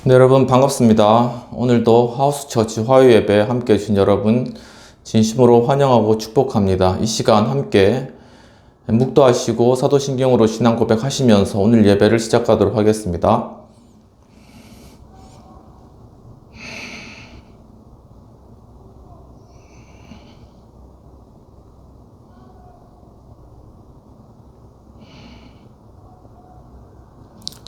네, 여러분 반갑습니다. 오늘도 하우스처치 화요예배 함께 해주신 여러분 진심으로 환영하고 축복합니다. 이 시간 함께 묵도하시고 사도신경으로 신앙 고백하시면서 오늘 예배를 시작하도록 하겠습니다.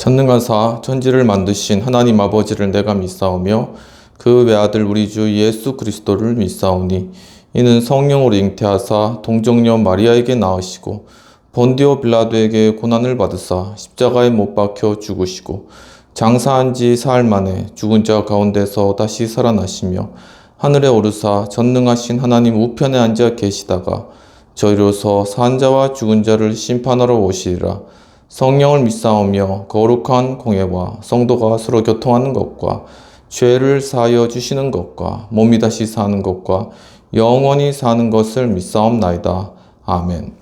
전능하사 천지를 만드신 하나님 아버지를 내가 믿사오며 그 외아들 우리 주 예수 그리스도를 믿사오니 이는 성령으로 잉태하사 동정녀 마리아에게 낳으시고 본디오 빌라도에게 고난을 받으사 십자가에 못 박혀 죽으시고 장사한 지 사흘 만에 죽은 자 가운데서 다시 살아나시며 하늘에 오르사 전능하신 하나님 우편에 앉아 계시다가 저희로서 산 자와 죽은 자를 심판하러 오시리라. 성령을 믿사오며 거룩한 공예와 성도가 서로 교통하는 것과 죄를 사하여 주시는 것과 몸이 다시 사는 것과 영원히 사는 것을 믿사옵나이다. 아멘.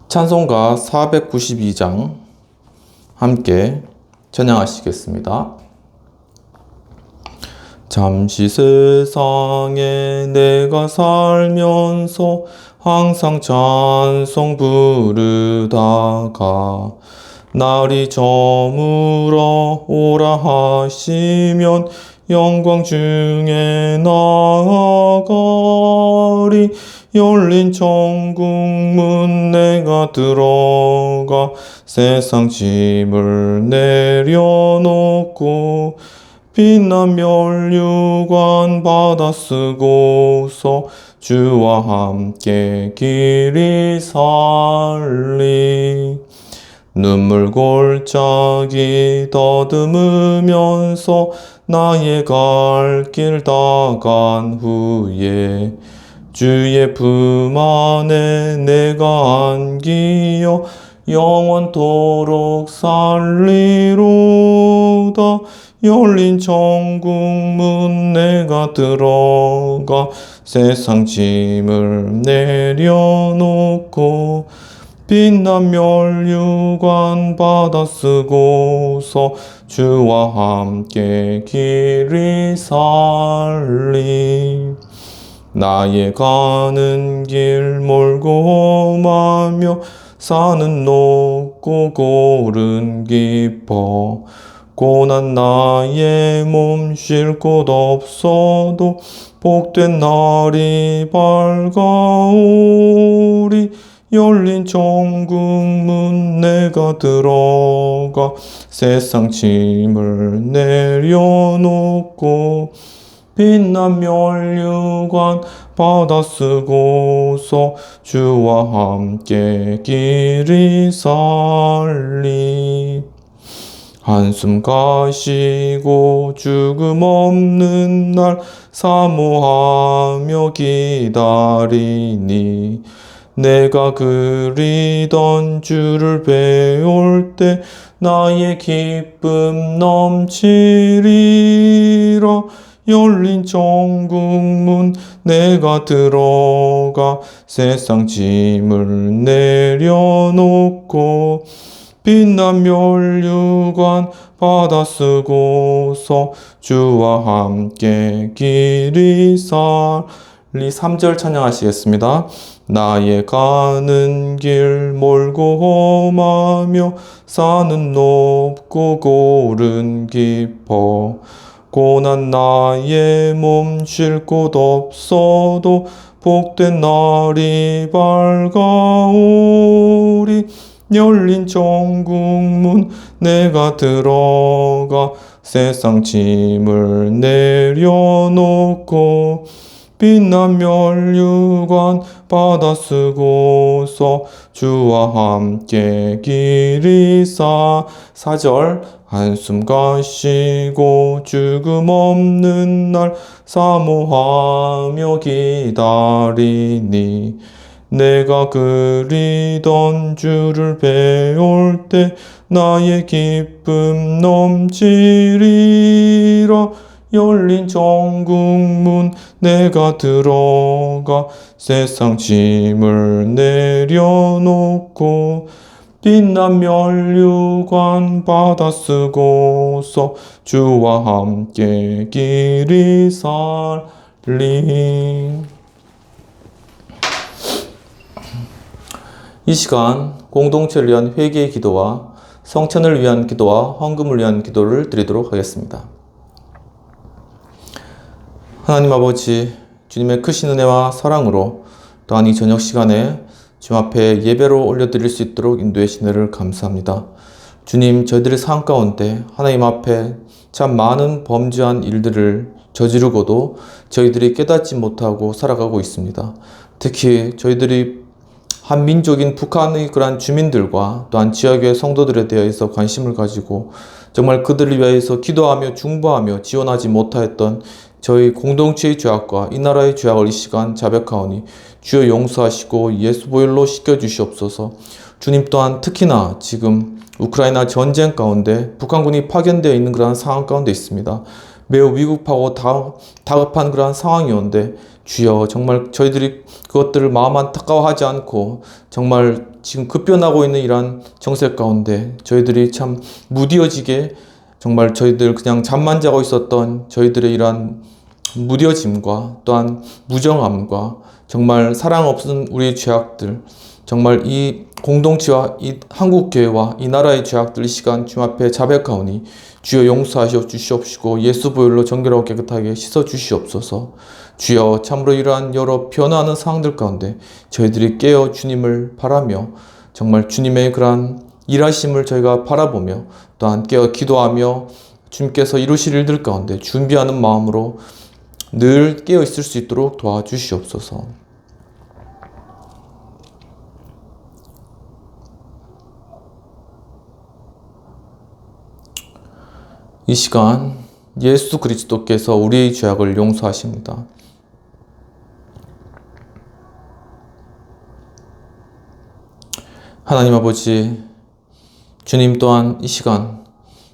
찬송가 492장 함께 찬양하시겠습니다. 잠시 세상에 내가 살면서 항상 찬송 부르다가 날이 저물어 오라 하시면 영광 중에 나아가리. 열린 천국문 내가 들어가 세상 짐을 내려놓고 빛난 면류관 받아 쓰고서 주와 함께 길이 살리. 눈물 골짜기 더듬으면서 나의 갈 길 다 간 후에 주의 품 안에 내가 안기어 영원토록 살리로다. 열린 천국문 내가 들어가 세상 짐을 내려놓고 빛난 면류관 받아 쓰고서 주와 함께 길이 살리. 나의 가는 길 멀고 험하며 산은 높고 골은 깊어 고난 나의 몸 쉴 곳 없어도 복된 날이 밝아오리. 열린 천국문 내가 들어가 세상 짐을 내려놓고 빛난 면류관 받아 쓰고서 주와 함께 길이 살리. 한숨 가시고 죽음 없는 날 사모하며 기다리니 내가 그리던 주를 배울 때 나의 기쁨 넘치리라. 열린 천국문 내가 들어가 세상 짐을 내려놓고 빛난 면류관 받아 쓰고서 주와 함께 길이 살리. 3절 찬양하시겠습니다. 나의 가는 길 멀고 험하며 산은 높고 골은 깊어 고난 나의 몸 쉴 곳 없어도 복된 날이 밝아오리. 열린 천국문 내가 들어가 세상 짐을 내려놓고 빛난 면류관 받아 쓰고서 주와 함께 길이 4절 한숨 가시고 죽음 없는 날 사모하며 기다리니 내가 그리던 주를 배울 때 나의 기쁨 넘치리라. 열린 천국문 내가 들어가 세상 짐을 내려놓고 띠난 면류관 받아 쓰고서 주와 함께 길이 살리. 이 시간 공동체를 위한 회개의 기도와 성찬을 위한 기도와 헌금을 위한 기도를 드리도록 하겠습니다. 하나님 아버지, 주님의 크신 은혜와 사랑으로 또한 이 저녁 시간에 주님 앞에 예배로 올려드릴 수 있도록 인도해 주신 은혜를 감사합니다. 주님, 저희들의 삶 가운데 하나님 앞에 참 많은 범죄한 일들을 저지르고도 저희들이 깨닫지 못하고 살아가고 있습니다. 특히 저희들이 한민족인 북한의 그러한 주민들과 또한 지역의 성도들에 대해서 관심을 가지고 정말 그들을 위해서 기도하며 중보하며 지원하지 못하였던 저희 공동체의 죄악과 이 나라의 죄악을 이 시간 자백하오니 주여 용서하시고 예수 보혈로 씻겨주시옵소서. 주님 또한 특히나 지금 우크라이나 전쟁 가운데 북한군이 파견되어 있는 그러한 상황 가운데 있습니다. 매우 위급하고 다급한 그러한 상황이온데 주여 정말 저희들이 그것들을 마음 안타까워하지 않고 정말 지금 급변하고 있는 이러한 정세 가운데 저희들이 참 무디어지게 정말 저희들 그냥 잠만 자고 있었던 저희들의 이러한 무뎌짐과 또한 무정함과 정말 사랑 없은 우리의 죄악들, 정말 이 공동체와 이 한국교회와 이 나라의 죄악들 이 시간 주님 앞에 자백하오니 주여 용서하시오 주시옵시고 예수 보혈로 정결하고 깨끗하게 씻어 주시옵소서. 주여 참으로 이러한 여러 변화하는 상황들 가운데 저희들이 깨어 주님을 바라며 정말 주님의 그러한 일하심을 저희가 바라보며 또한 깨어 기도하며 주님께서 이루실 일들 가운데 준비하는 마음으로 늘 깨어 있을 수 있도록 도와주시옵소서. 이 시간 예수 그리스도께서 우리의 죄악을 용서하십니다. 하나님 아버지, 주님 또한 이 시간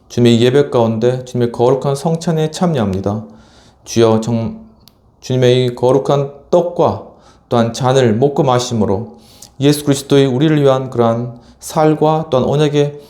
주님의 예배 가운데 주님의 거룩한 성찬에 참여합니다. 주여 주님의 이 거룩한 떡과 또한 잔을 먹고 마심으로 예수 그리스도의 우리를 위한 그러한 살과 또한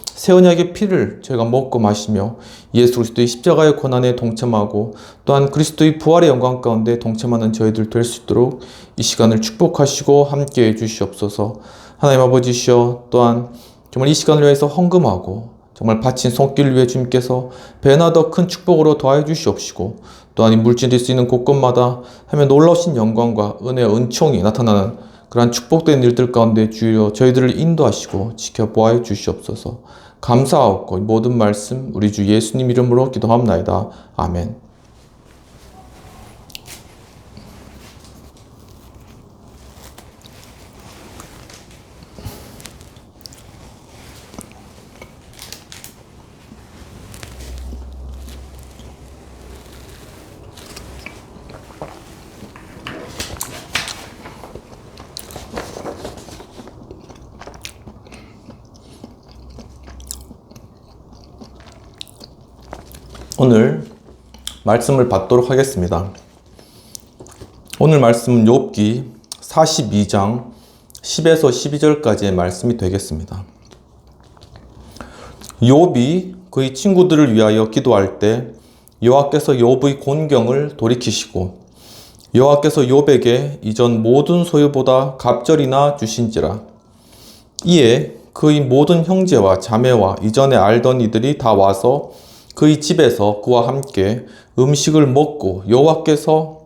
새 언약의 피를 저희가 먹고 마시며 예수 그리스도의 십자가의 고난에 동참하고 또한 그리스도의 부활의 영광 가운데 동참하는 저희들 될 수 있도록 이 시간을 축복하시고 함께해 주시옵소서. 하나님 아버지시여 또한 정말 이 시간을 위해서 헌금하고 정말 바친 손길을 위해 주님께서 배나 더 큰 축복으로 더하여 주시옵시고 또한 이 물질이 쓰이는 곳곳마다 하며 놀라우신 영광과 은혜와 은총이 나타나는 그러한 축복된 일들 가운데 주여 저희들을 인도하시고 지켜보아 주시옵소서. 감사하옵고 모든 말씀 우리 주 예수님 이름으로 기도합나이다. 아멘. 오늘 말씀을 받도록 하겠습니다. 오늘 말씀은 욥기 42장 10에서 12절까지의 말씀이 되겠습니다. 욥이 그의 친구들을 위하여 기도할 때 여호와께서 욥의 곤경을 돌이키시고 여호와께서 욥에게 이전 모든 소유보다 갑절이나 주신지라. 이에 그의 모든 형제와 자매와 이전에 알던 이들이 다 와서 그의 집에서 그와 함께 음식을 먹고 여호와께서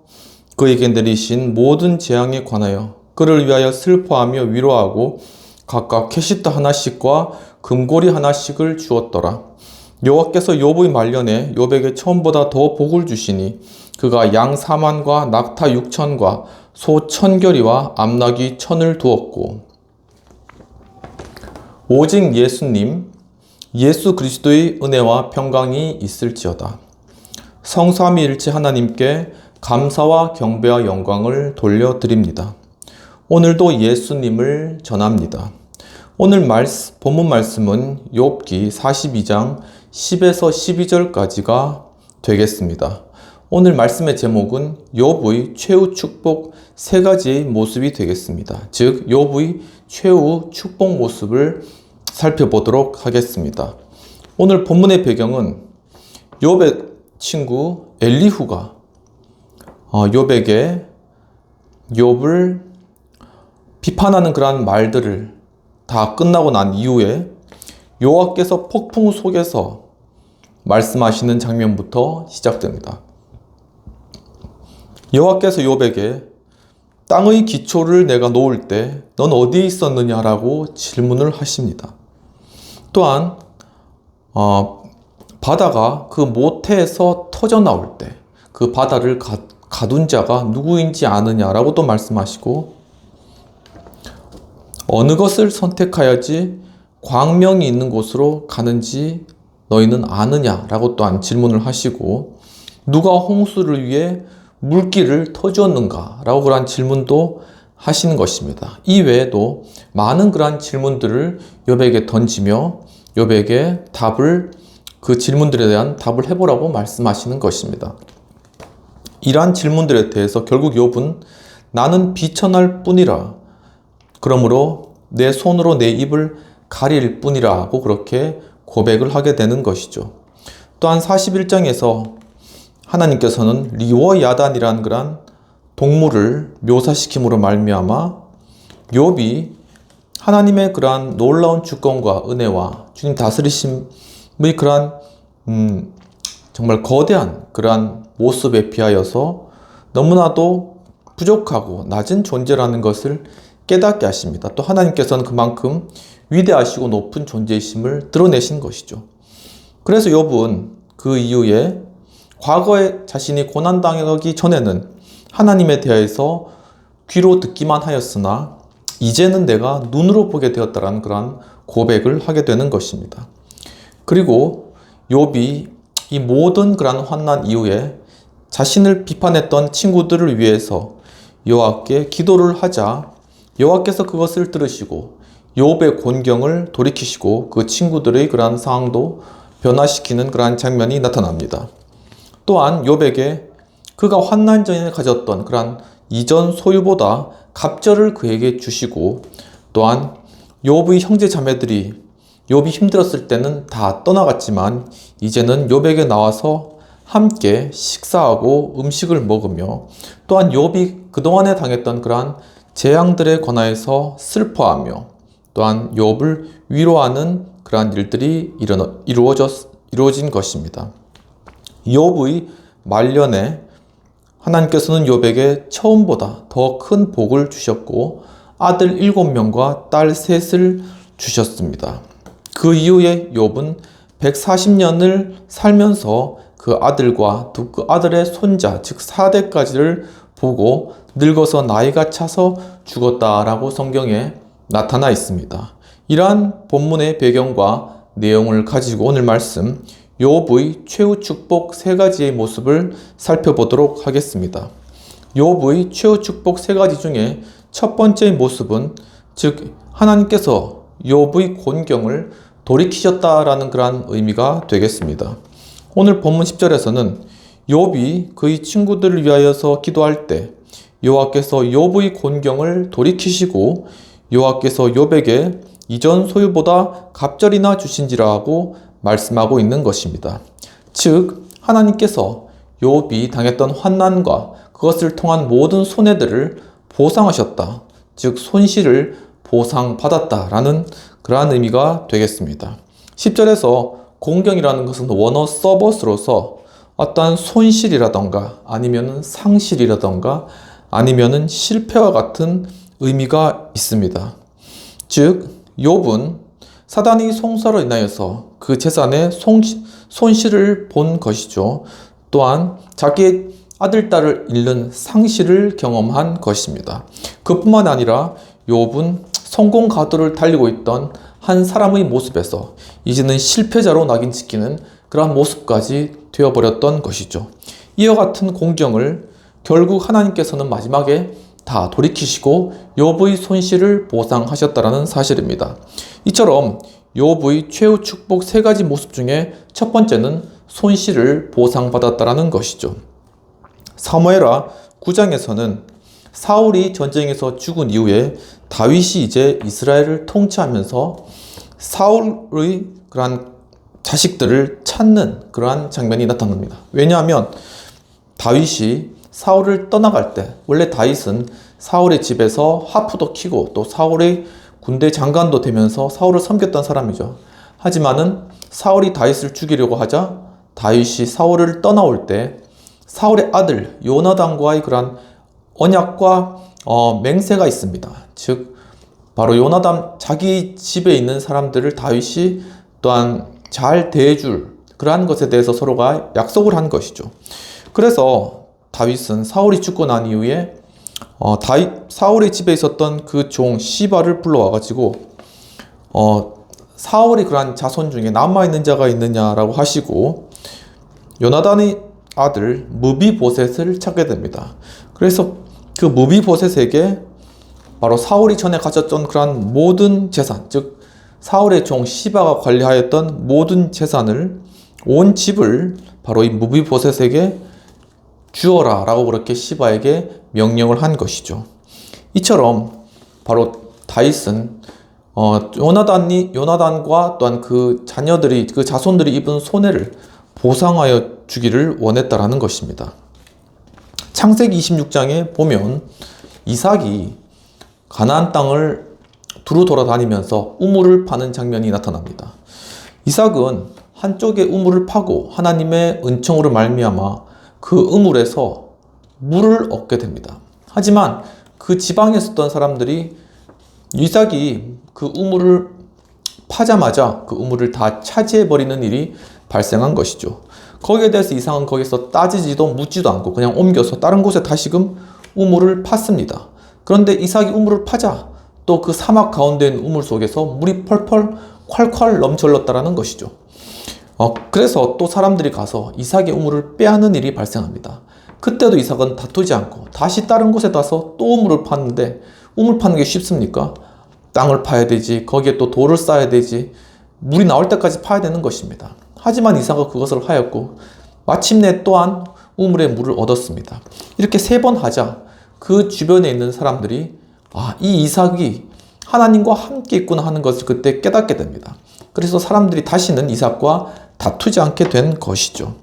그에게 내리신 모든 재앙에 관하여 그를 위하여 슬퍼하며 위로하고 각각 캐시트 하나씩과 금고리 하나씩을 주었더라. 여호와께서 욥의 말년에 욥에게 처음보다 더 복을 주시니 그가 양 4만과 낙타 6천과 소 1,000결이와 암낙이 1,000을 두었고 오직 예수 그리스도의 은혜와 평강이 있을지어다. 성삼위일체 하나님께 감사와 경배와 영광을 돌려드립니다. 오늘도 예수님을 전합니다. 오늘 본문 말씀은 욥기 42장 10에서 12절까지가 되겠습니다. 오늘 말씀의 제목은 욥의 최후 축복 3가지의 모습이 되겠습니다. 즉 욥의 최후 축복 모습을 살펴보도록 하겠습니다. 오늘 본문의 배경은 욥의 친구 엘리후가 욥에게 욥을 비판하는 그러한 말들을 다 끝나고 난 이후에 여호와께서 폭풍 속에서 말씀하시는 장면부터 시작됩니다. 여호와께서 욥에게 땅의 기초를 내가 놓을 때 넌 어디에 있었느냐라고 질문을 하십니다. 또한 바다가 그 모태에서 터져 나올 때 그 바다를 가둔 자가 누구인지 아느냐라고 또 말씀하시고, 어느 것을 선택하여야지 광명이 있는 곳으로 가는지 너희는 아느냐라고 또한 질문을 하시고, 누가 홍수를 위해 물길을 터주었는가 라고 그러한 질문도 하시는 것입니다. 이 외에도 많은 그러한 질문들을 욥에게 던지며 욥에게 그 질문들에 대한 답을 해보라고 말씀하시는 것입니다. 이러한 질문들에 대해서 결국 욥은 나는 비천할 뿐이라, 그러므로 내 손으로 내 입을 가릴 뿐이라 하고 그렇게 고백을 하게 되는 것이죠. 또한 41장에서 하나님께서는 리워야단이라는 그런 동물을 묘사시킴으로 말미암아 욥이 하나님의 그러한 놀라운 주권과 은혜와 주님 다스리심의 그러한 정말 거대한 그러한 모습에 비하여서 너무나도 부족하고 낮은 존재라는 것을 깨닫게 하십니다. 또 하나님께서는 그만큼 위대하시고 높은 존재이심을 드러내신 것이죠. 그래서 욥은 그 이후에 과거에 자신이 고난당하기 전에는 하나님에 대해서 귀로 듣기만 하였으나 이제는 내가 눈으로 보게 되었다라는 그러한 고백을 하게 되는 것입니다. 그리고 욥이 이 모든 그러한 환난 이후에 자신을 비판했던 친구들을 위해서 여호와께 기도를 하자 여호와께서 그것을 들으시고 욥의 곤경을 돌이키시고 그 친구들의 그러한 상황도 변화시키는 그러한 장면이 나타납니다. 또한 욥에게 그가 환난 전에 가졌던 그러한 이전 소유보다 갑절을 그에게 주시고, 또한 욥의 형제 자매들이 욥이 힘들었을 때는 다 떠나갔지만 이제는 욥에게 나와서 함께 식사하고 음식을 먹으며, 또한 욥이 그동안에 당했던 그러한 재앙들에 관하여서 슬퍼하며 또한 욥을 위로하는 그러한 일들이 이루어진 것입니다. 욥의 말년에 하나님께서는 욥에게 처음보다 더 큰 복을 주셨고 아들 7명과 딸 3을 주셨습니다. 그 이후에 욥은 140년을 살면서 그 아들과 그 아들의 손자 즉 4대까지를 보고 늙어서 나이가 차서 죽었다라고 성경에 나타나 있습니다. 이러한 본문의 배경과 내용을 가지고 오늘 말씀 욥의 최후 축복 3가지의 모습을 살펴보도록 하겠습니다. 욥의 최후 축복 3가지 중에 첫 번째 모습은 즉 하나님께서 욥의 곤경을 돌이키셨다라는 그러한 의미가 되겠습니다. 오늘 본문 10절에서는 욥이 그의 친구들을 위하여서 기도할 때 여호와께서 욥의 곤경을 돌이키시고 여호와께서 욥에게 이전 소유보다 갑절이나 주신지라 하고 말씀하고 있는 것입니다. 즉 하나님께서 욥이 당했던 환난과 그것을 통한 모든 손해들을 보상하셨다. 즉 손실을 보상받았다라는 그러한 의미가 되겠습니다. 10절에서 곤경이라는 것은 원어 서버스로서 어떠한 손실이라던가 아니면 상실이라던가 아니면 실패와 같은 의미가 있습니다. 즉 욥은 사단의 송사로 인하여서 그 재산의 손실을 본 것이죠. 또한 자기의 아들, 딸을 잃는 상실을 경험한 것입니다. 그뿐만 아니라 욥은 성공 가도를 달리고 있던 한 사람의 모습에서 이제는 실패자로 낙인 찍히는 그러한 모습까지 되어버렸던 것이죠. 이와 같은 공경을 결국 하나님께서는 마지막에 다 돌이키시고 욥의 손실을 보상하셨다는 사실입니다. 이처럼 욥의 최후 축복 3가지 모습 중에 첫 번째는 손실을 보상받았다는 것이죠. 사무엘하 9장에서는 사울이 전쟁에서 죽은 이후에 다윗이 이제 이스라엘을 통치하면서 사울의 그러한 자식들을 찾는 그러한 장면이 나타납니다. 왜냐하면 다윗이 사울을 떠나갈 때, 원래 다윗은 사울의 집에서 하프도 키고 또 사울의 군대 장관도 되면서 사울을 섬겼던 사람이죠. 하지만은 사울이 다윗을 죽이려고 하자 다윗이 사울을 떠나올 때 사울의 아들 요나단과의 그러한 언약과 맹세가 있습니다. 즉 바로 요나단 자기 집에 있는 사람들을 다윗이 또한 잘 대해줄 그러한 것에 대해서 서로가 약속을 한 것이죠. 그래서 다윗은 사울이 죽고 난 이후에 사울의 집에 있었던 그 종 시바를 불러와가지고 사울의 그러한 자손 중에 남아있는 자가 있느냐라고 하시고 요나단의 아들 무비보셋을 찾게 됩니다. 그래서 그 무비보셋에게 바로 사울이 전에 가졌던 그러한 모든 재산, 즉 사울의 종 시바가 관리하였던 모든 재산을, 온 집을 바로 이 무비보셋에게 주어라 라고 그렇게 시바에게 명령을 한 것이죠. 이처럼 바로 다윗은 요나단과 또한 그 자녀들이, 그 자손들이 입은 손해를 보상하여 주기를 원했다라는 것입니다. 창세기 26장에 보면 이삭이 가나안 땅을 두루 돌아다니면서 우물을 파는 장면이 나타납니다. 이삭은 한쪽에 우물을 파고 하나님의 은총으로 말미암아 그 우물에서 물을 얻게 됩니다. 하지만 그 지방에 있었던 사람들이 이삭이 그 우물을 파자마자 그 우물을 다 차지해버리는 일이 발생한 것이죠. 거기에 대해서 이삭은 거기서 따지지도 묻지도 않고 그냥 옮겨서 다른 곳에 다시금 우물을 팠습니다. 그런데 이삭이 우물을 파자 또 그 사막 가운데 있는 우물 속에서 물이 펄펄 콸콸 넘쳐 흘렀다라는 것이죠. 그래서 또 사람들이 가서 이삭의 우물을 빼앗는 일이 발생합니다. 그때도 이삭은 다투지 않고 다시 다른 곳에 가서 또 우물을 팠는데, 우물 파는 게 쉽습니까? 땅을 파야 되지, 거기에 또 돌을 쌓아야 되지, 물이 나올 때까지 파야 되는 것입니다. 하지만 이삭은 그것을 하였고 마침내 또한 우물에 물을 얻었습니다. 이렇게 3번 하자 그 주변에 있는 사람들이 이 이삭이 하나님과 함께 있구나 하는 것을 그때 깨닫게 됩니다. 그래서 사람들이 다시는 이삭과 다투지 않게 된 것이죠.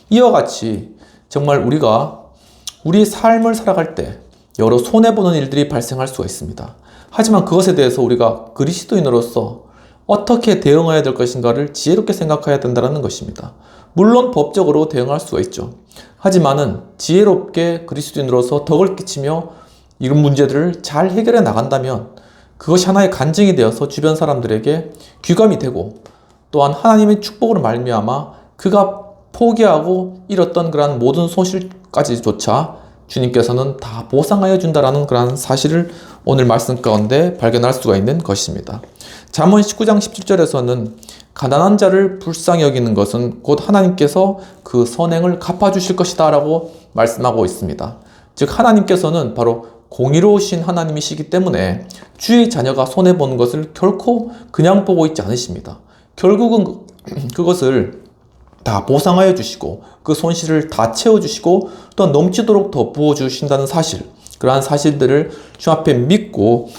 이와 같이 정말 우리가 우리의 삶을 살아갈 때 여러 손해보는 일들이 발생할 수가 있습니다. 하지만 그것에 대해서 우리가 그리스도인으로서 어떻게 대응해야 될 것인가를 지혜롭게 생각해야 된다는 것입니다. 물론 법적으로 대응할 수가 있죠. 하지만은 지혜롭게 그리스도인으로서 덕을 끼치며 이런 문제들을 잘 해결해 나간다면 그것이 하나의 간증이 되어서 주변 사람들에게 귀감이 되고, 또한 하나님의 축복으로 말미암아 그가 포기하고 잃었던 그러한 모든 손실까지조차 주님께서는 다 보상하여 준다라는 그러한 사실을 오늘 말씀 가운데 발견할 수가 있는 것입니다. 잠언 19장 17절에서는 가난한 자를 불쌍히 여기는 것은 곧 하나님께서 그 선행을 갚아주실 것이다 라고 말씀하고 있습니다. 즉 하나님께서는 바로 공의로우신 하나님이시기 때문에 주의 자녀가 손해보는 것을 결코 그냥 보고 있지 않으십니다. 결국은 그것을 다 보상하여 주시고 그 손실을 다 채워주시고 또 넘치도록 더 부어주신다는 사실, 그러한 사실들을 주 앞에 믿고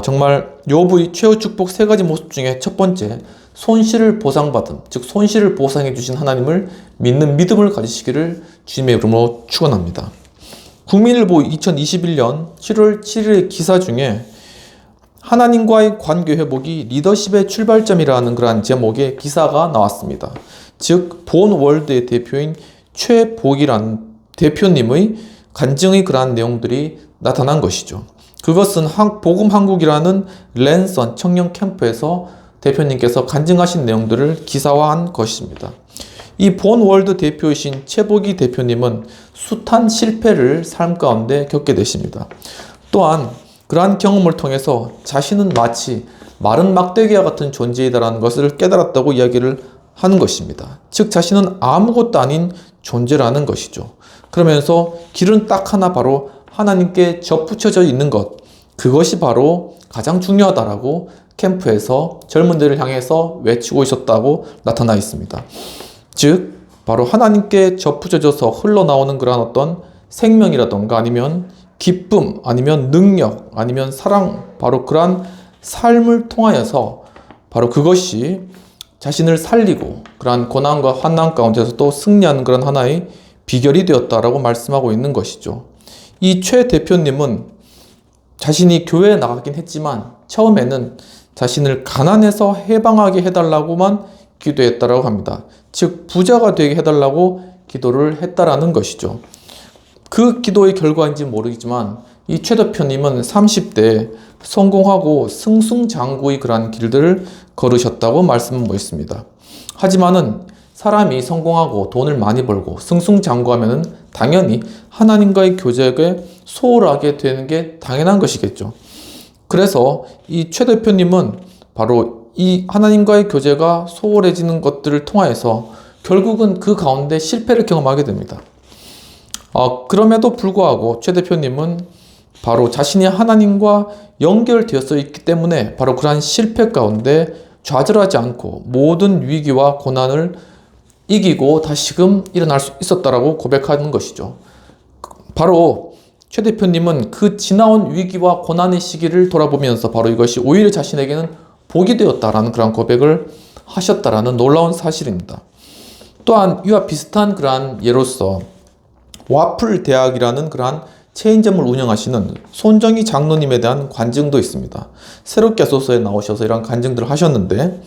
정말 욥의 최후 축복 3가지 모습 중에 첫 번째, 손실을 보상받음, 즉 손실을 보상해 주신 하나님을 믿는 믿음을 가지시기를 주님의 이름으로 축원합니다. 국민일보 2021년 7월 7일의 기사 중에 하나님과의 관계 회복이 리더십의 출발점이라는 그러한 제목의 기사가 나왔습니다. 즉 본월드의 대표인 최복이라는 대표님의 간증의 그러한 내용들이 나타난 것이죠. 그것은 복음한국이라는 랜선 청년 캠프에서 대표님께서 간증하신 내용들을 기사화한 것입니다. 이 본월드 대표이신 최복이 대표님은 숱한 실패를 삶 가운데 겪게 되십니다. 또한 그러한 경험을 통해서 자신은 마치 마른 막대기와 같은 존재이다라는 것을 깨달았다고 이야기를 하는 것입니다. 즉 자신은 아무것도 아닌 존재라는 것이죠. 그러면서 길은 딱 하나, 바로 하나님께 접붙여져 있는 것, 그것이 바로 가장 중요하다라고 캠프에서 젊은들을 향해서 외치고 있었다고 나타나 있습니다. 즉 바로 하나님께 접붙여져서 흘러나오는 그런 어떤 생명이라던가 아니면 기쁨, 아니면 능력, 아니면 사랑, 바로 그러한 삶을 통하여서 바로 그것이 자신을 살리고 그러한 고난과 환난 가운데서 또 승리하는 그런 하나의 비결이 되었다라고 말씀하고 있는 것이죠. 이 최 대표님은 자신이 교회에 나가긴 했지만 처음에는 자신을 가난해서 해방하게 해달라고만 기도했다라고 합니다. 즉 부자가 되게 해달라고 기도를 했다라는 것이죠. 그 기도의 결과인지 모르겠지만 이 최 대표님은 30대에 성공하고 승승장구의 그러한 길들을 걸으셨다고 말씀하고 있습니다. 하지만은 사람이 성공하고 돈을 많이 벌고 승승장구하면은 당연히 하나님과의 교제에 소홀하게 되는 게 당연한 것이겠죠. 그래서 이 최 대표님은 바로 이 하나님과의 교제가 소홀해지는 것들을 통하여서 결국은 그 가운데 실패를 경험하게 됩니다. 그럼에도 불구하고 최 대표님은 바로 자신이 하나님과 연결되어서 있기 때문에 바로 그러한 실패 가운데 좌절하지 않고 모든 위기와 고난을 이기고 다시금 일어날 수 있었다라고 고백하는 것이죠. 바로 최 대표님은 그 지나온 위기와 고난의 시기를 돌아보면서 바로 이것이 오히려 자신에게는 복이 되었다라는 그런 고백을 하셨다라는 놀라운 사실입니다. 또한 이와 비슷한 그러한 예로서 와플 대학이라는 그러한 체인점을 운영하시는 손정희 장로님에 대한 관증도 있습니다. 새롭게 소서에 나오셔서 이런 관증들을 하셨는데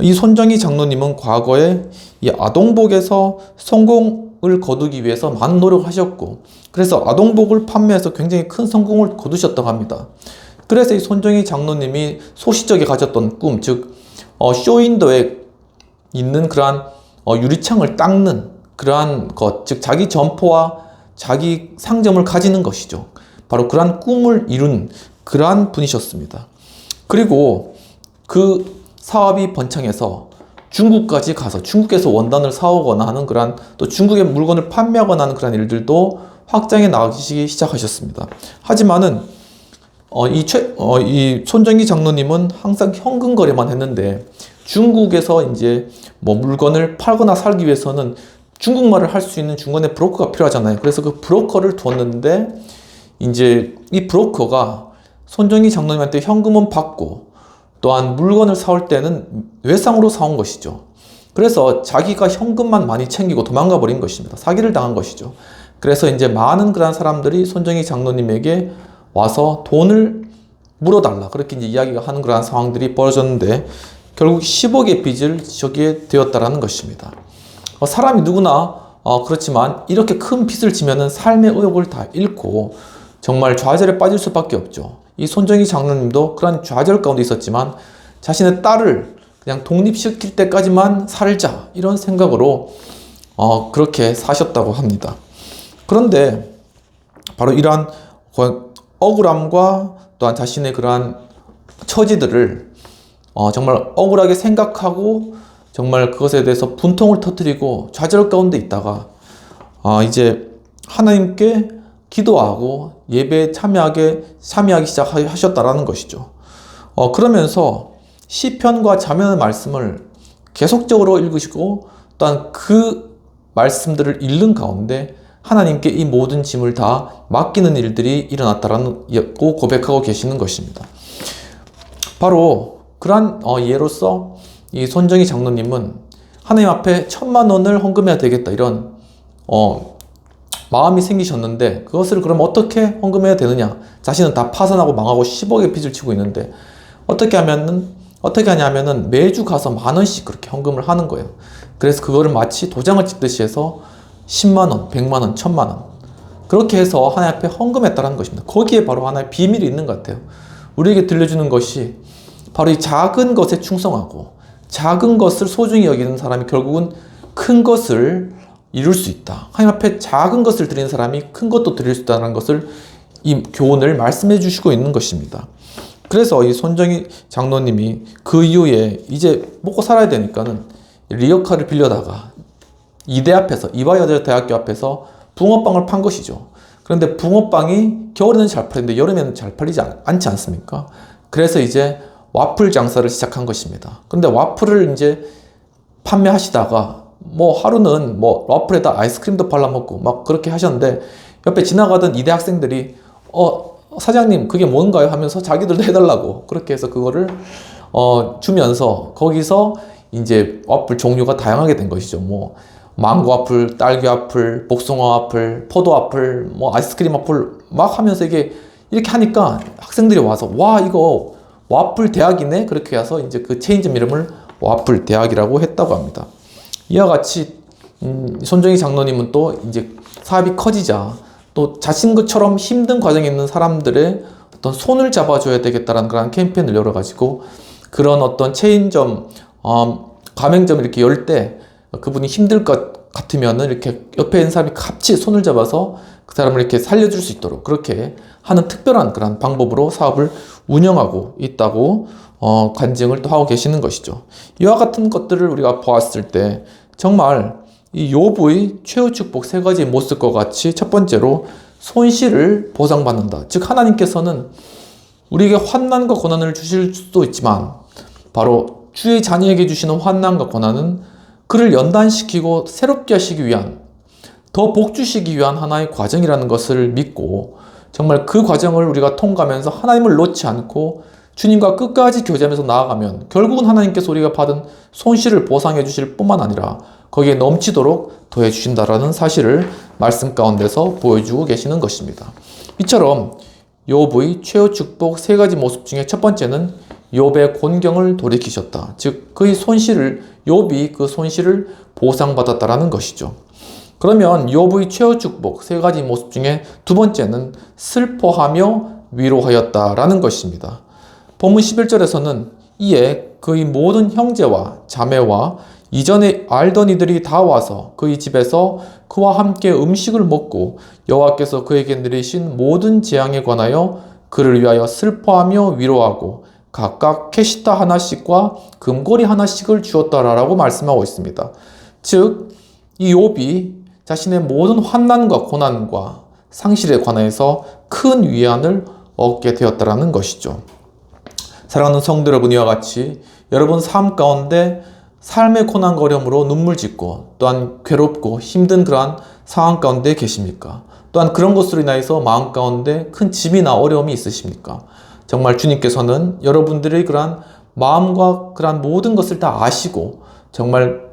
이 손정희 장로님은 과거에 이 아동복에서 성공을 거두기 위해서 많은 노력을 하셨고 그래서 아동복을 판매해서 굉장히 큰 성공을 거두셨다고 합니다. 그래서 이 손정희 장로님이 소시적에 가졌던 꿈, 즉 쇼윈도에 있는 그러한 유리창을 닦는 그러한 것, 즉 자기 점포와 자기 상점을 가지는 것이죠. 바로 그러한 꿈을 이룬 그러한 분이셨습니다. 그리고 그 사업이 번창해서 중국까지 가서 중국에서 원단을 사오거나 하는 그러한 또 중국의 물건을 판매하거나 하는 그런 일들도 확장해 나가기 시작하셨습니다. 하지만은 이 손정희 장로님은 항상 현금 거래만 했는데 중국에서 이제 뭐 물건을 팔거나 살기 위해서는 중국말을 할 수 있는 중간에 브로커가 필요하잖아요. 그래서 그 브로커를 뒀는데 이제 이 브로커가 손정희 장로님한테 현금은 받고 또한 물건을 사올 때는 외상으로 사온 것이죠. 그래서 자기가 현금만 많이 챙기고 도망가 버린 것입니다. 사기를 당한 것이죠. 그래서 이제 많은 그런 사람들이 손정희 장로님에게 와서 돈을 물어달라 그렇게 이제 이야기가 하는 그런 상황들이 벌어졌는데 결국 10억의 빚을 지게 되었다라는 것입니다. 사람이 누구나 그렇지만 이렇게 큰 빚을 지면은 삶의 의욕을 다 잃고 정말 좌절에 빠질 수밖에 없죠. 이 손정희 장로님도 그런 좌절 가운데 있었지만 자신의 딸을 그냥 독립시킬 때까지만 살자 이런 생각으로 그렇게 사셨다고 합니다. 그런데 바로 이러한 억울함과 또한 자신의 그러한 처지들을 정말 억울하게 생각하고 정말 그것에 대해서 분통을 터뜨리고 좌절 가운데 있다가 이제 하나님께 기도하고 예배에 참여하기 시작하셨다라는 것이죠. 그러면서 시편과 자면의 말씀을 계속적으로 읽으시고 또한 그 말씀들을 읽는 가운데 하나님께 이 모든 짐을 다 맡기는 일들이 일어났다라고 고백하고 계시는 것입니다. 바로 그러한 예로서 이 손정희 장로님은 하나님 앞에 1,000만 원을 헌금해야 되겠다 이런 마음이 생기셨는데 그것을 그럼 어떻게 헌금해야 되느냐? 자신은 다 파산하고 망하고 10억의 빚을 지고 있는데 어떻게 하냐면은 매주 가서 10,000원씩 그렇게 헌금을 하는 거예요. 그래서 그거를 마치 도장을 찍듯이 해서 10만 원, 100만 원, 1,000만 원 그렇게 해서 하나님 앞에 헌금했다는 것입니다. 거기에 바로 하나의 비밀이 있는 것 같아요. 우리에게 들려주는 것이 바로 이 작은 것에 충성하고 작은 것을 소중히 여기는 사람이 결국은 큰 것을 이룰 수 있다. 하나님 앞에 작은 것을 드리는 사람이 큰 것도 드릴 수 있다는 것을 이 교훈을 말씀해 주시고 있는 것입니다. 그래서 이 손정희 장로님이 그 이후에 이제 먹고 살아야 되니까는 리어카를 빌려다가 이화여자대학교 앞에서 붕어빵을 판 것이죠. 그런데 붕어빵이 겨울에는 잘 팔리는데 여름에는 잘 팔리지 않지 않습니까? 그래서 이제 와플 장사를 시작한 것입니다. 근데 와플을 이제 판매하시다가 뭐 하루는 뭐 와플에다 아이스크림도 발라먹고 막 그렇게 하셨는데 옆에 지나가던 이대 학생들이 사장님 그게 뭔가요? 하면서 자기들도 해달라고 그렇게 해서 그거를 주면서 거기서 이제 와플 종류가 다양하게 된 것이죠. 뭐 망고 와플, 딸기 와플, 복숭아 와플, 포도 와플, 뭐 아이스크림 와플 막 하면서 이게 이렇게 하니까 학생들이 와서 와 이거 와플 대학이네 그렇게 해서 이제 그 체인점 이름을 와플 대학이라고 했다고 합니다. 이와 같이 손정희 장로님은 또 이제 사업이 커지자 또 자신 것처럼 힘든 과정에 있는 사람들의 어떤 손을 잡아줘야 되겠다라는 그런 캠페인을 열어가지고 그런 어떤 체인점, 가맹점 이렇게 열 때 그분이 힘들 것 같으면은 이렇게 옆에 있는 사람이 같이 손을 잡아서 그 사람을 이렇게 살려줄 수 있도록 그렇게 하는 특별한 그런 방법으로 사업을 운영하고 있다고 간증을 또 하고 계시는 것이죠. 이와 같은 것들을 우리가 보았을 때 정말 이 욥의 최후 축복 세 가지 모습과 같이 첫 번째로 손실을 보상받는다. 즉 하나님께서는 우리에게 환난과 고난을 주실 수도 있지만 바로 주의 자녀에게 주시는 환난과 고난은 그를 연단시키고 새롭게 하시기 위한 더 복 주시기 위한 하나의 과정이라는 것을 믿고 정말 그 과정을 우리가 통과하면서 하나님을 놓지 않고 주님과 끝까지 교제하면서 나아가면 결국은 하나님께서 우리가 받은 손실을 보상해 주실 뿐만 아니라 거기에 넘치도록 더해 주신다라는 사실을 말씀 가운데서 보여주고 계시는 것입니다. 이처럼 욥의 최후 축복 세 가지 모습 중에 첫 번째는 욥의 곤경을 돌이키셨다. 즉 그의 손실을 욥이 그 손실을 보상받았다라는 것이죠. 그러면 욥의 최후 축복 세 가지 모습 중에 두 번째는 슬퍼하며 위로하였다라는 것입니다. 본문 11절에서는 이에 그의 모든 형제와 자매와 이전에 알던 이들이 다 와서 그의 집에서 그와 함께 음식을 먹고 여호와께서 그에게 내리신 모든 재앙에 관하여 그를 위하여 슬퍼하며 위로하고 각각 캐시타 하나씩과 금고리 하나씩을 주었다라고 말씀하고 있습니다. 즉, 이 욥이 자신의 모든 환난과 고난과 상실에 관해서 큰 위안을 얻게 되었다라는 것이죠. 사랑하는 성도 여러분, 이와 같이 여러분 삶 가운데 삶의 고난과 어려움으로 눈물 짓고 또한 괴롭고 힘든 그러한 상황 가운데 계십니까? 또한 그런 것으로 인하여서 마음 가운데 큰 짐이나 어려움이 있으십니까? 정말 주님께서는 여러분들의 그러한 마음과 그러한 모든 것을 다 아시고 정말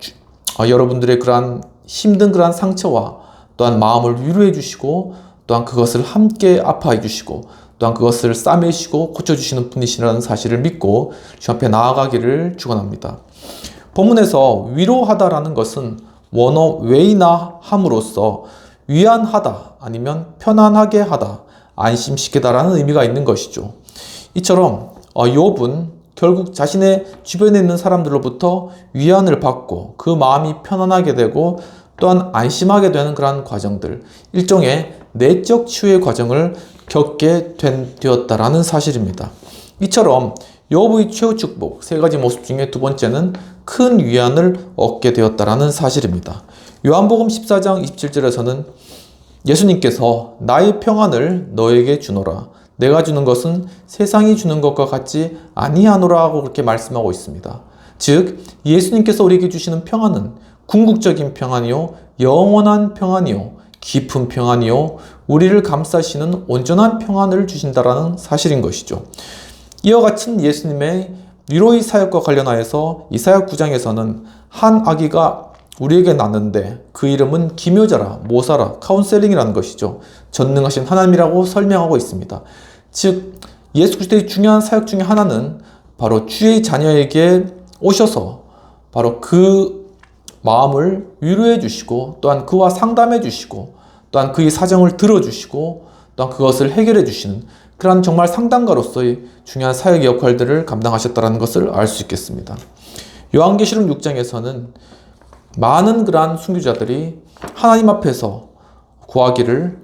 여러분들의 그러한 힘든 그러한 상처와 또한 마음을 위로해 주시고 또한 그것을 함께 아파해 주시고 또한 그것을 싸매시고 고쳐주시는 분이시라는 사실을 믿고 주 앞에 나아가기를 축원합니다. 본문에서 위로하다라는 것은 원어 웨이나 함으로써 위안하다 아니면 편안하게 하다, 안심시키다라는 의미가 있는 것이죠. 이처럼 욥은 결국 자신의 주변에 있는 사람들로부터 위안을 받고 그 마음이 편안하게 되고 또한 안심하게 되는 그러한 과정들, 일종의 내적 치유의 과정을 겪게 되었다라는 사실입니다. 이처럼 욥의 최후 축복 세 가지 모습 중에 두 번째는 큰 위안을 얻게 되었다라는 사실입니다. 요한복음 14장 27절에서는 예수님께서 나의 평안을 너에게 주노라. 내가 주는 것은 세상이 주는 것과 같지 아니하노라 하고 그렇게 말씀하고 있습니다. 즉 예수님께서 우리에게 주시는 평안은 궁극적인 평안이요, 영원한 평안이요, 깊은 평안이요, 우리를 감싸시는 온전한 평안을 주신다라는 사실인 것이죠. 이와 같은 예수님의 위로의 사역과 관련하여서 이사야 9장에서는 한 아기가 우리에게 낳는데 그 이름은 기묘자라, 모사라, 카운셀링이라는 것이죠. 전능하신 하나님이라고 설명하고 있습니다. 즉 예수 그리스도의 중요한 사역 중에 하나는 바로 주의 자녀에게 오셔서 바로 그 마음을 위로해 주시고 또한 그와 상담해 주시고 또한 그의 사정을 들어주시고 또한 그것을 해결해 주시는 그러한 정말 상담가로서의 중요한 사역의 역할들을 감당하셨다는 것을 알 수 있겠습니다. 요한계시록 6장에서는 많은 그러한 순교자들이 하나님 앞에서 구하기를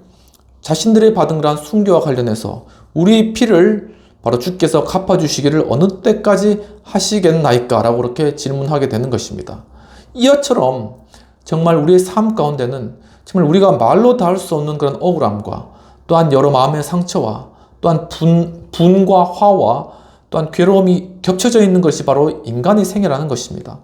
자신들의 받은 그러한 순교와 관련해서 우리의 피를 바로 주께서 갚아주시기를 어느 때까지 하시겠나이까? 라고 그렇게 질문하게 되는 것입니다. 이처럼 정말 우리의 삶 가운데는 정말 우리가 말로 다 할 수 없는 그런 억울함과 또한 여러 마음의 상처와 또한 분과 화와 또한 괴로움이 겹쳐져 있는 것이 바로 인간의 생애라는 것입니다.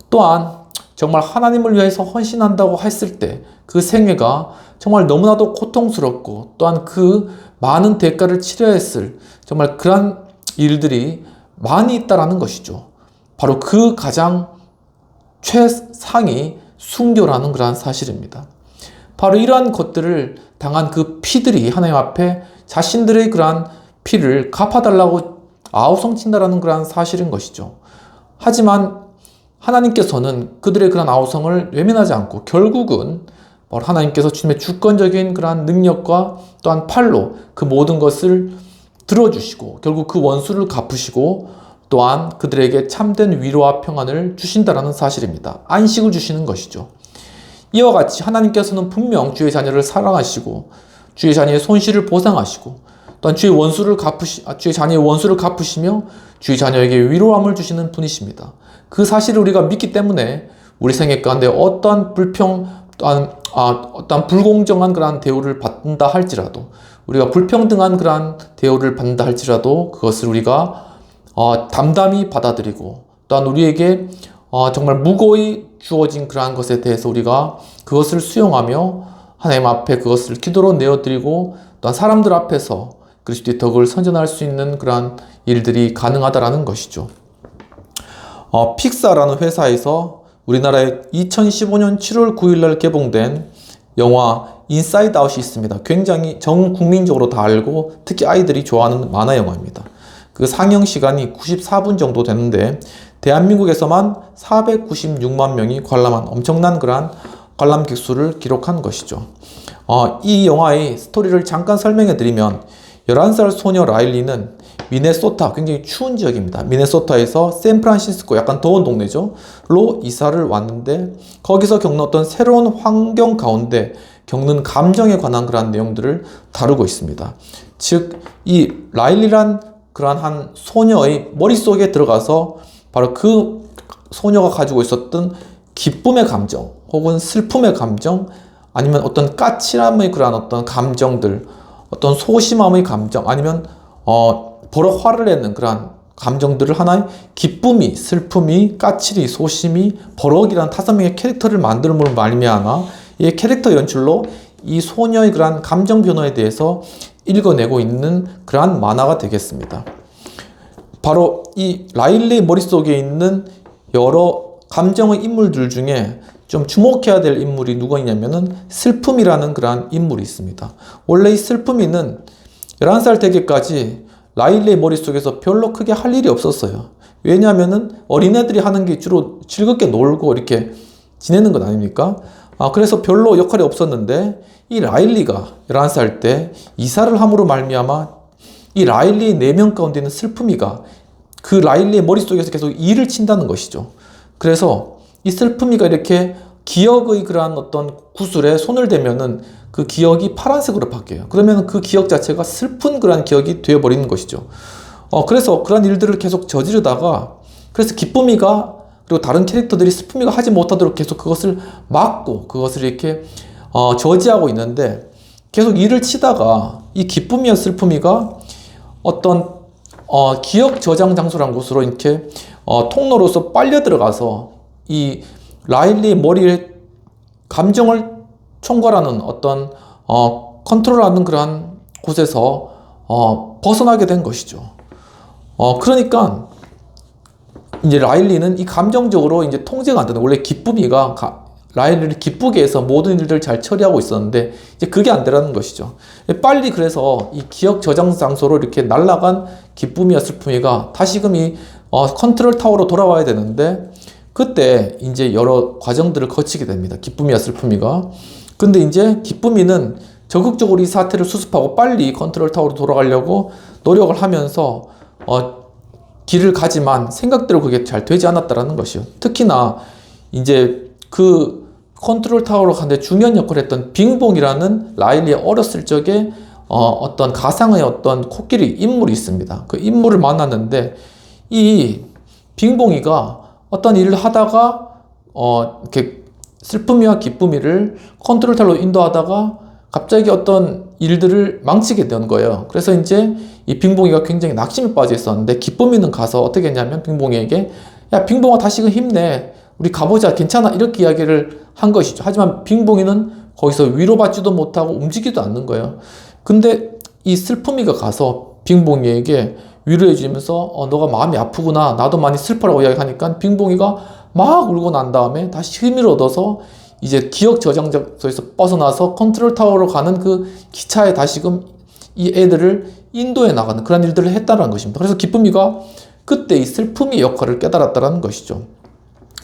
또한 정말 하나님을 위해서 헌신한다고 했을 때 그 생애가 정말 너무나도 고통스럽고 또한 그 많은 대가를 치러야 했을 정말 그러한 일들이 많이 있다라는 것이죠. 바로 그 가장 최상이 순교라는 그러한 사실입니다. 바로 이러한 것들을 당한 그 피들이 하나님 앞에 자신들의 그러한 피를 갚아달라고 아우성친다라는 그러한 사실인 것이죠. 하지만 하나님께서는 그들의 그러한 아우성을 외면하지 않고 결국은 바로 하나님께서 주님의 주권적인 그러한 능력과 또한 팔로 그 모든 것을 들어주시고 결국 그 원수를 갚으시고 또한 그들에게 참된 위로와 평안을 주신다라는 사실입니다. 안식을 주시는 것이죠. 이와 같이 하나님께서는 분명 주의 자녀를 사랑하시고 주의 자녀의 손실을 보상하시고 또한 주의 자녀의 원수를 갚으시며 주의 자녀에게 위로함을 주시는 분이십니다. 그 사실을 우리가 믿기 때문에 우리 생애 가운데 어떠한 어떠한 불공정한 그러한 대우를 받는다 할지라도 우리가 불평등한 그러한 대우를 받는다 할지라도 그것을 우리가 담담히 받아들이고 또한 우리에게 정말 무거이 주어진 그러한 것에 대해서 우리가 그것을 수용하며 하나님 앞에 그것을 기도로 내어드리고 또한 사람들 앞에서 그리스도의 덕을 선전할 수 있는 그러한 일들이 가능하다라는 것이죠. 픽사라는 회사에서 우리나라에 2015년 7월 9일 날 개봉된 영화 인사이드 아웃이 있습니다. 굉장히 전 국민적으로 다 알고 특히 아이들이 좋아하는 만화 영화입니다. 그 상영 시간이 94분 정도 되는데 대한민국에서만 496만 명이 관람한 엄청난 그러한 관람객 수를 기록한 것이죠. 이 영화의 스토리를 잠깐 설명해 드리면 11살 소녀 라일리는 미네소타, 굉장히 추운 지역입니다. 미네소타에서 샌프란시스코, 약간 더운 동네죠. 로 이사를 왔는데 거기서 겪는 어떤 새로운 환경 가운데 겪는 감정에 관한 그러한 내용들을 다루고 있습니다. 즉, 이 라일리란 그러한 한 소녀의 머릿속에 들어가서 바로 그 소녀가 가지고 있었던 기쁨의 감정 혹은 슬픔의 감정 아니면 어떤 까칠함의 그러한 어떤 감정들 어떤 소심함의 감정 아니면 버럭 화를 내는 그러한 감정들을 하나의 기쁨이 슬픔이 까칠이 소심이 버럭이라는 5명의 캐릭터를 만들므로 말미암아 이 캐릭터 연출로 이 소녀의 그러한 감정 변화에 대해서 읽어내고 있는 그러한 만화가 되겠습니다. 바로 이 라일리의 머릿속에 있는 여러 감정의 인물들 중에 좀 주목해야 될 인물이 누가 있냐면은 슬픔이라는 그러한 인물이 있습니다. 원래 이 슬픔이는 11살 되기까지 라일리의 머릿속에서 별로 크게 할 일이 없었어요. 왜냐하면은 어린애들이 하는 게 주로 즐겁게 놀고 이렇게 지내는 것 아닙니까? 그래서 별로 역할이 없었는데 이 라일리가 11살 때 이사를 함으로 말미암아 이 라일리의 4명 가운데 있는 슬픔이가 그 라일리의 머릿속에서 계속 일을 친다는 것이죠. 그래서 이 슬픔이가 이렇게 기억의 그러한 어떤 구슬에 손을 대면은 그 기억이 파란색으로 바뀌어요. 그러면 그 기억 자체가 슬픈 그러한 기억이 되어버리는 것이죠. 그래서 그러한 일들을 계속 저지르다가 그래서 기쁨이가 그리고 다른 캐릭터들이 슬픔이가 하지 못하도록 계속 그것을 막고 그것을 이렇게 저지하고 있는데 계속 일을 치다가 이 기쁨이와 슬픔이가 어떤 기억 저장 장소라는 곳으로 이렇게 통로로서 빨려 들어가서 이 라일리의 머리에 감정을 총괄하는 어떤 컨트롤하는 그러한 곳에서 벗어나게 된 것이죠. 그러니까 이제 라일리는 이 감정적으로 이제 통제가 안 되는 원래 기쁨이가 라일리를 기쁘게 해서 모든 일들을 잘 처리하고 있었는데 이제 그게 안 되라는 것이죠. 빨리 그래서 이 기억 저장 장소로 이렇게 날아간 기쁨이와 슬픔이가 다시금 이 컨트롤 타워로 돌아와야 되는데 그때 이제 여러 과정들을 거치게 됩니다. 기쁨이와 슬픔이가. 근데 이제 기쁨이는 적극적으로 이 사태를 수습하고 빨리 컨트롤 타워로 돌아가려고 노력을 하면서 길을 가지만 생각대로 그게 잘 되지 않았다라는 것이요. 특히나 이제 그 컨트롤 타워로 가는데 중요한 역할을 했던 빙봉이라는 라일리의 어렸을 적에 어떤 가상의 어떤 코끼리 인물이 있습니다. 그 인물을 만났는데 이 빙봉이가 어떤 일을 하다가 이렇게 슬픔이와 기쁨이를 컨트롤 타워로 인도하다가 갑자기 어떤 일들을 망치게 된 거예요. 그래서 이제 이 빙봉이가 굉장히 낙심에 빠져 있었는데 기쁨이는 가서 어떻게 했냐면 빙봉이에게 야 빙봉아 다시금 힘내 우리 가보자 괜찮아 이렇게 이야기를 한 것이죠. 하지만 빙봉이는 거기서 위로받지도 못하고 움직이지도 않는 거예요. 근데 이 슬픔이가 가서 빙봉이에게 위로해 주면서 너가 마음이 아프구나, 나도 많이 슬퍼라고 이야기하니까 빙봉이가 막 울고 난 다음에 다시 힘을 얻어서 이제 기억 저장소에서 벗어나서 컨트롤 타워로 가는 그 기차에 다시금 이 애들을 인도해 나가는 그런 일들을 했다는 것입니다. 그래서 기쁨이가 그때 이 슬픔의 역할을 깨달았다는 것이죠.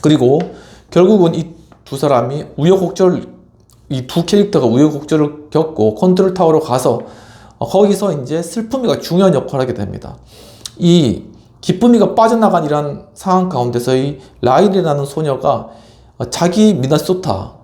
그리고 결국은 이 두 사람이 우여곡절, 이 두 캐릭터가 우여곡절을 겪고 컨트롤 타워로 가서 거기서 이제 슬픔이가 중요한 역할을 하게 됩니다. 이 기쁨이가 빠져나간 이런 상황 가운데서 이 라일이라는 소녀가 자기 미네소타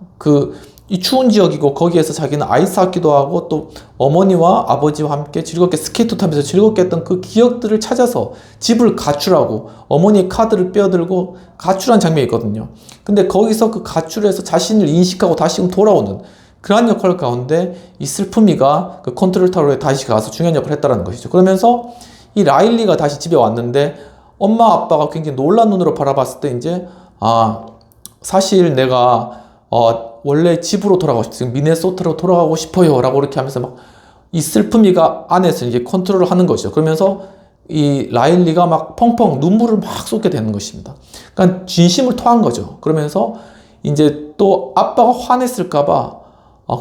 이 추운 지역이고 거기에서 자기는 아이스 하키도 하고 또 어머니와 아버지와 함께 즐겁게 스케이트 타면서 즐겁게 했던 그 기억들을 찾아서 집을 가출하고 어머니의 카드를 빼어들고 가출한 장면이 있거든요. 근데 거기서 그 가출해서 자신을 인식하고 다시금 돌아오는 그러한 역할 가운데 이 슬픔이가 그 컨트롤 타워에 다시 가서 중요한 역할을 했다는 것이죠. 그러면서 이 라일리가 다시 집에 왔는데 엄마 아빠가 굉장히 놀란 눈으로 바라봤을 때 이제 사실 내가 원래 집으로 돌아가고 싶어요. 미네소타로 돌아가고 싶어요. 라고 이렇게 하면서 막 이 슬픔이가 안에서 이제 컨트롤을 하는 거죠. 그러면서 이 라일리가 막 펑펑 눈물을 막 쏟게 되는 것입니다. 그러니까 진심을 토한 거죠. 그러면서 이제 또 아빠가 화냈을까봐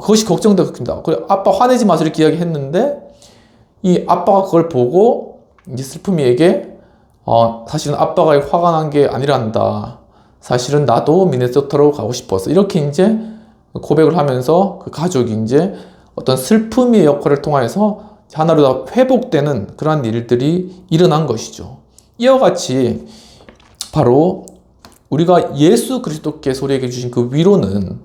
그것이 걱정되었습니다. 그래, 아빠 화내지 마세요. 이렇게 이야기했는데 이 아빠가 그걸 보고 이제 슬픔이에게 사실은 아빠가 화가 난 게 아니란다. 사실은 나도 미네소타로 가고 싶었어. 이렇게 이제 고백을 하면서 그 가족이 이제 어떤 슬픔의 역할을 통해서 하나로 다 회복되는 그러한 일들이 일어난 것이죠. 이와 같이 바로 우리가 예수 그리스도께서 우리에게 주신 그 위로는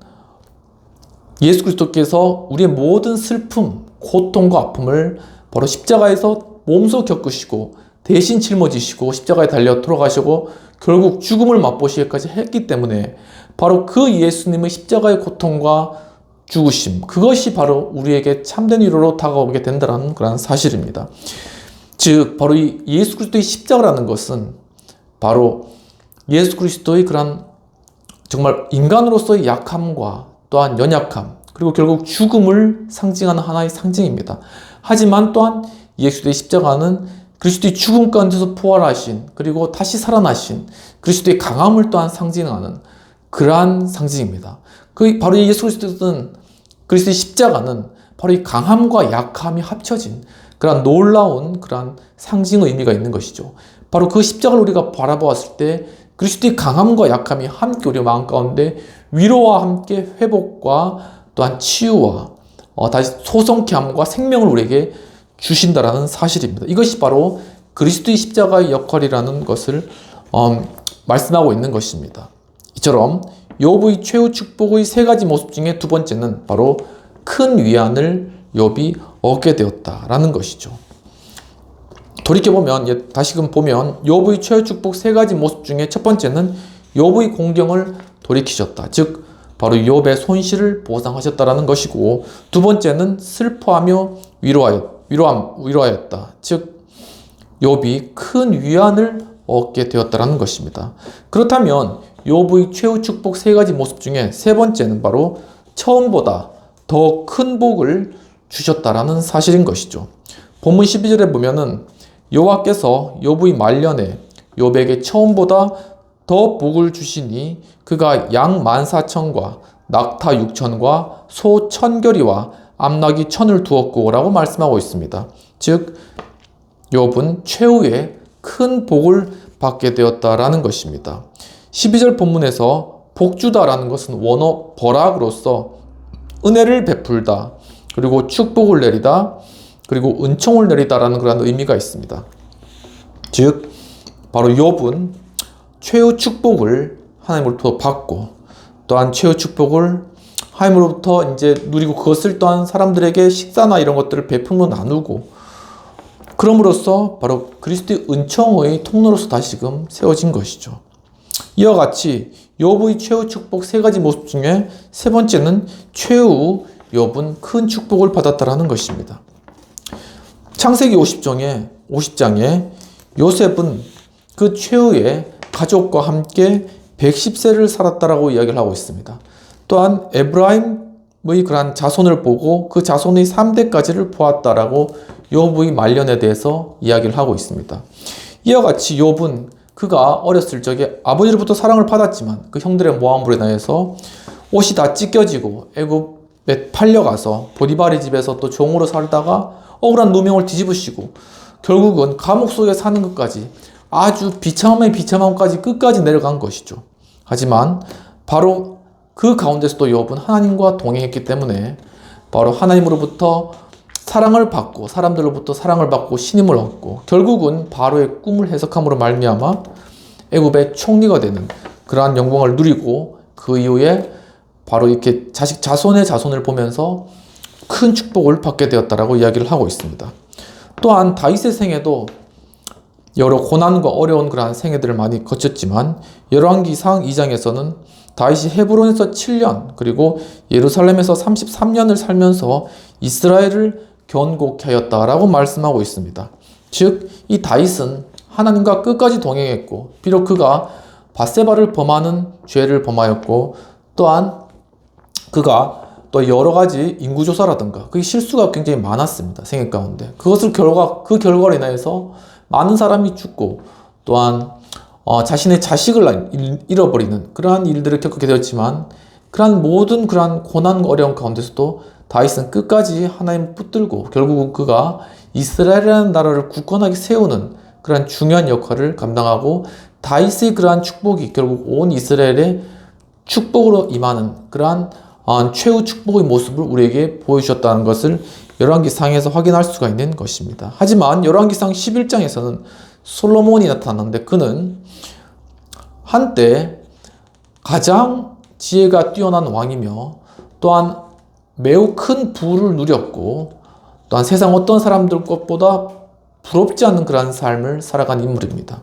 예수 그리스도께서 우리의 모든 슬픔, 고통과 아픔을 바로 십자가에서 몸소 겪으시고 대신 짊어지시고 십자가에 달려 돌아가시고 결국 죽음을 맛보시기까지 했기 때문에 바로 그 예수님의 십자가의 고통과 죽으심, 그것이 바로 우리에게 참된 위로로 다가오게 된다는 그런 사실입니다. 즉 바로 이 예수 그리스도의 십자가라는 것은 바로 예수 그리스도의 그런 정말 인간으로서의 약함과 또한 연약함, 그리고 결국 죽음을 상징하는 하나의 상징입니다. 하지만 또한 예수 그리스도의 십자가는 그리스도의 죽음 가운데서 부활하신 그리고 다시 살아나신 그리스도의 강함을 또한 상징하는 그러한 상징입니다. 바로 예수 그리스도의 십자가는 바로 이 강함과 약함이 합쳐진 그런 놀라운 그런 상징 의미가 있는 것이죠. 바로 그 십자가를 우리가 바라보았을 때 그리스도의 강함과 약함이 함께 우리 마음 가운데 위로와 함께 회복과 또한 치유와 다시 소성케 함과 생명을 우리에게 주신다라는 사실입니다. 이것이 바로 그리스도의 십자가의 역할이라는 것을 말씀하고 있는 것입니다. 이처럼 욥의 최후 축복의 세 가지 모습 중에 두 번째는 바로 큰 위안을 욥이 얻게 되었다라는 것이죠. 돌이켜보면, 다시금 보면 욥의 최후 축복 세 가지 모습 중에 첫 번째는 욥의 공경을 돌이키셨다. 즉 바로 욥의 손실을 보상하셨다라는 것이고, 두 번째는 슬퍼하며 위로하였다. 즉 욥이 큰 위안을 얻게 되었다라는 것입니다. 그렇다면 욥의 최후 축복 세 가지 모습 중에 세 번째는 바로 처음보다 더 큰 복을 주셨다라는 사실인 것이죠. 본문 12절에 보면은 여호와께서 욥의 말년에 욥에게 처음보다 더 복을 주시니 그가 양 14,000과 낙타 6,000과 소 1,000결이와 암나귀 1,000을 두었고 라고 말씀하고 있습니다. 즉 욥은 최후의 큰 복을 받게 되었다라는 것입니다. 12절 본문에서 복주다라는 것은 원어 버락으로서 은혜를 베풀다, 그리고 축복을 내리다, 그리고 은총을 내리다라는 그런 의미가 있습니다. 즉 바로 욥은 최후 축복을 하나님으로부터 받고 또한 최후 축복을 하나님으로부터 이제 누리고 그것을 또한 사람들에게 식사나 이런 것들을 베풀며 나누고 그럼으로써 바로 그리스도의 은총의 통로로서 다시금 세워진 것이죠. 이와 같이 욥의 최후 축복 세 가지 모습 중에 세 번째는 최후 욥은 큰 축복을 받았다라는 것입니다. 창세기 50장에 요셉은 그 최후의 가족과 함께 110세를 살았다라고 이야기를 하고 있습니다. 또한 에브라임의 그러한 자손을 보고 그 자손의 3대까지를 보았다라고 욥의 말년에 대해서 이야기를 하고 있습니다. 이와 같이 욥은 그가 어렸을 적에 아버지로부터 사랑을 받았지만 그 형들의 모함으로 인하여서 옷이 다 찢겨지고 애굽에 팔려가서 보디발의 집에서 또 종으로 살다가 억울한 누명을 뒤집으시고 결국은 감옥 속에 사는 것까지 아주 비참함의 비참함까지 끝까지 내려간 것이죠. 하지만 바로 그 가운데서도 욥은 하나님과 동행했기 때문에 바로 하나님으로부터 사랑을 받고 사람들로부터 사랑을 받고 신임을 얻고 결국은 바로의 꿈을 해석함으로 말미암아 애굽의 총리가 되는 그러한 영광을 누리고 그 이후에 바로 이렇게 자손의 자손을 보면서 큰 축복을 받게 되었다라고 이야기를 하고 있습니다. 또한 다윗의 생애도 여러 고난과 어려운 그러한 생애들을 많이 거쳤지만 열왕기상 2장에서는 다윗이 헤브론에서 7년 그리고 예루살렘에서 33년을 살면서 이스라엘을 견고케 하였다라고 말씀하고 있습니다. 즉, 이 다윗은 하나님과 끝까지 동행했고 비록 그가 밧세바를 범하는 죄를 범하였고 또한 그가 또 여러 가지 인구조사라든가 그 실수가 굉장히 많았습니다. 생애 가운데. 그 결과로 인하여서 많은 사람이 죽고 또한 자신의 자식을 잃어버리는 그러한 일들을 겪게 되었지만 그러한 모든 그러한 고난과 어려움 가운데서도 다윗은 끝까지 하나님을 붙들고 결국은 그가 이스라엘이라는 나라를 굳건하게 세우는 그러한 중요한 역할을 감당하고 다윗의 그러한 축복이 결국 온 이스라엘의 축복으로 임하는 그러한 최후 축복의 모습을 우리에게 보여주셨다는 것을 열왕기상에서 확인할 수가 있는 것입니다. 하지만 열왕기상 11장에서는 솔로몬이 나타났는데 그는 한때 가장 지혜가 뛰어난 왕이며 또한 매우 큰 부를 누렸고 또한 세상 어떤 사람들 것보다 부럽지 않은 그러한 삶을 살아간 인물입니다.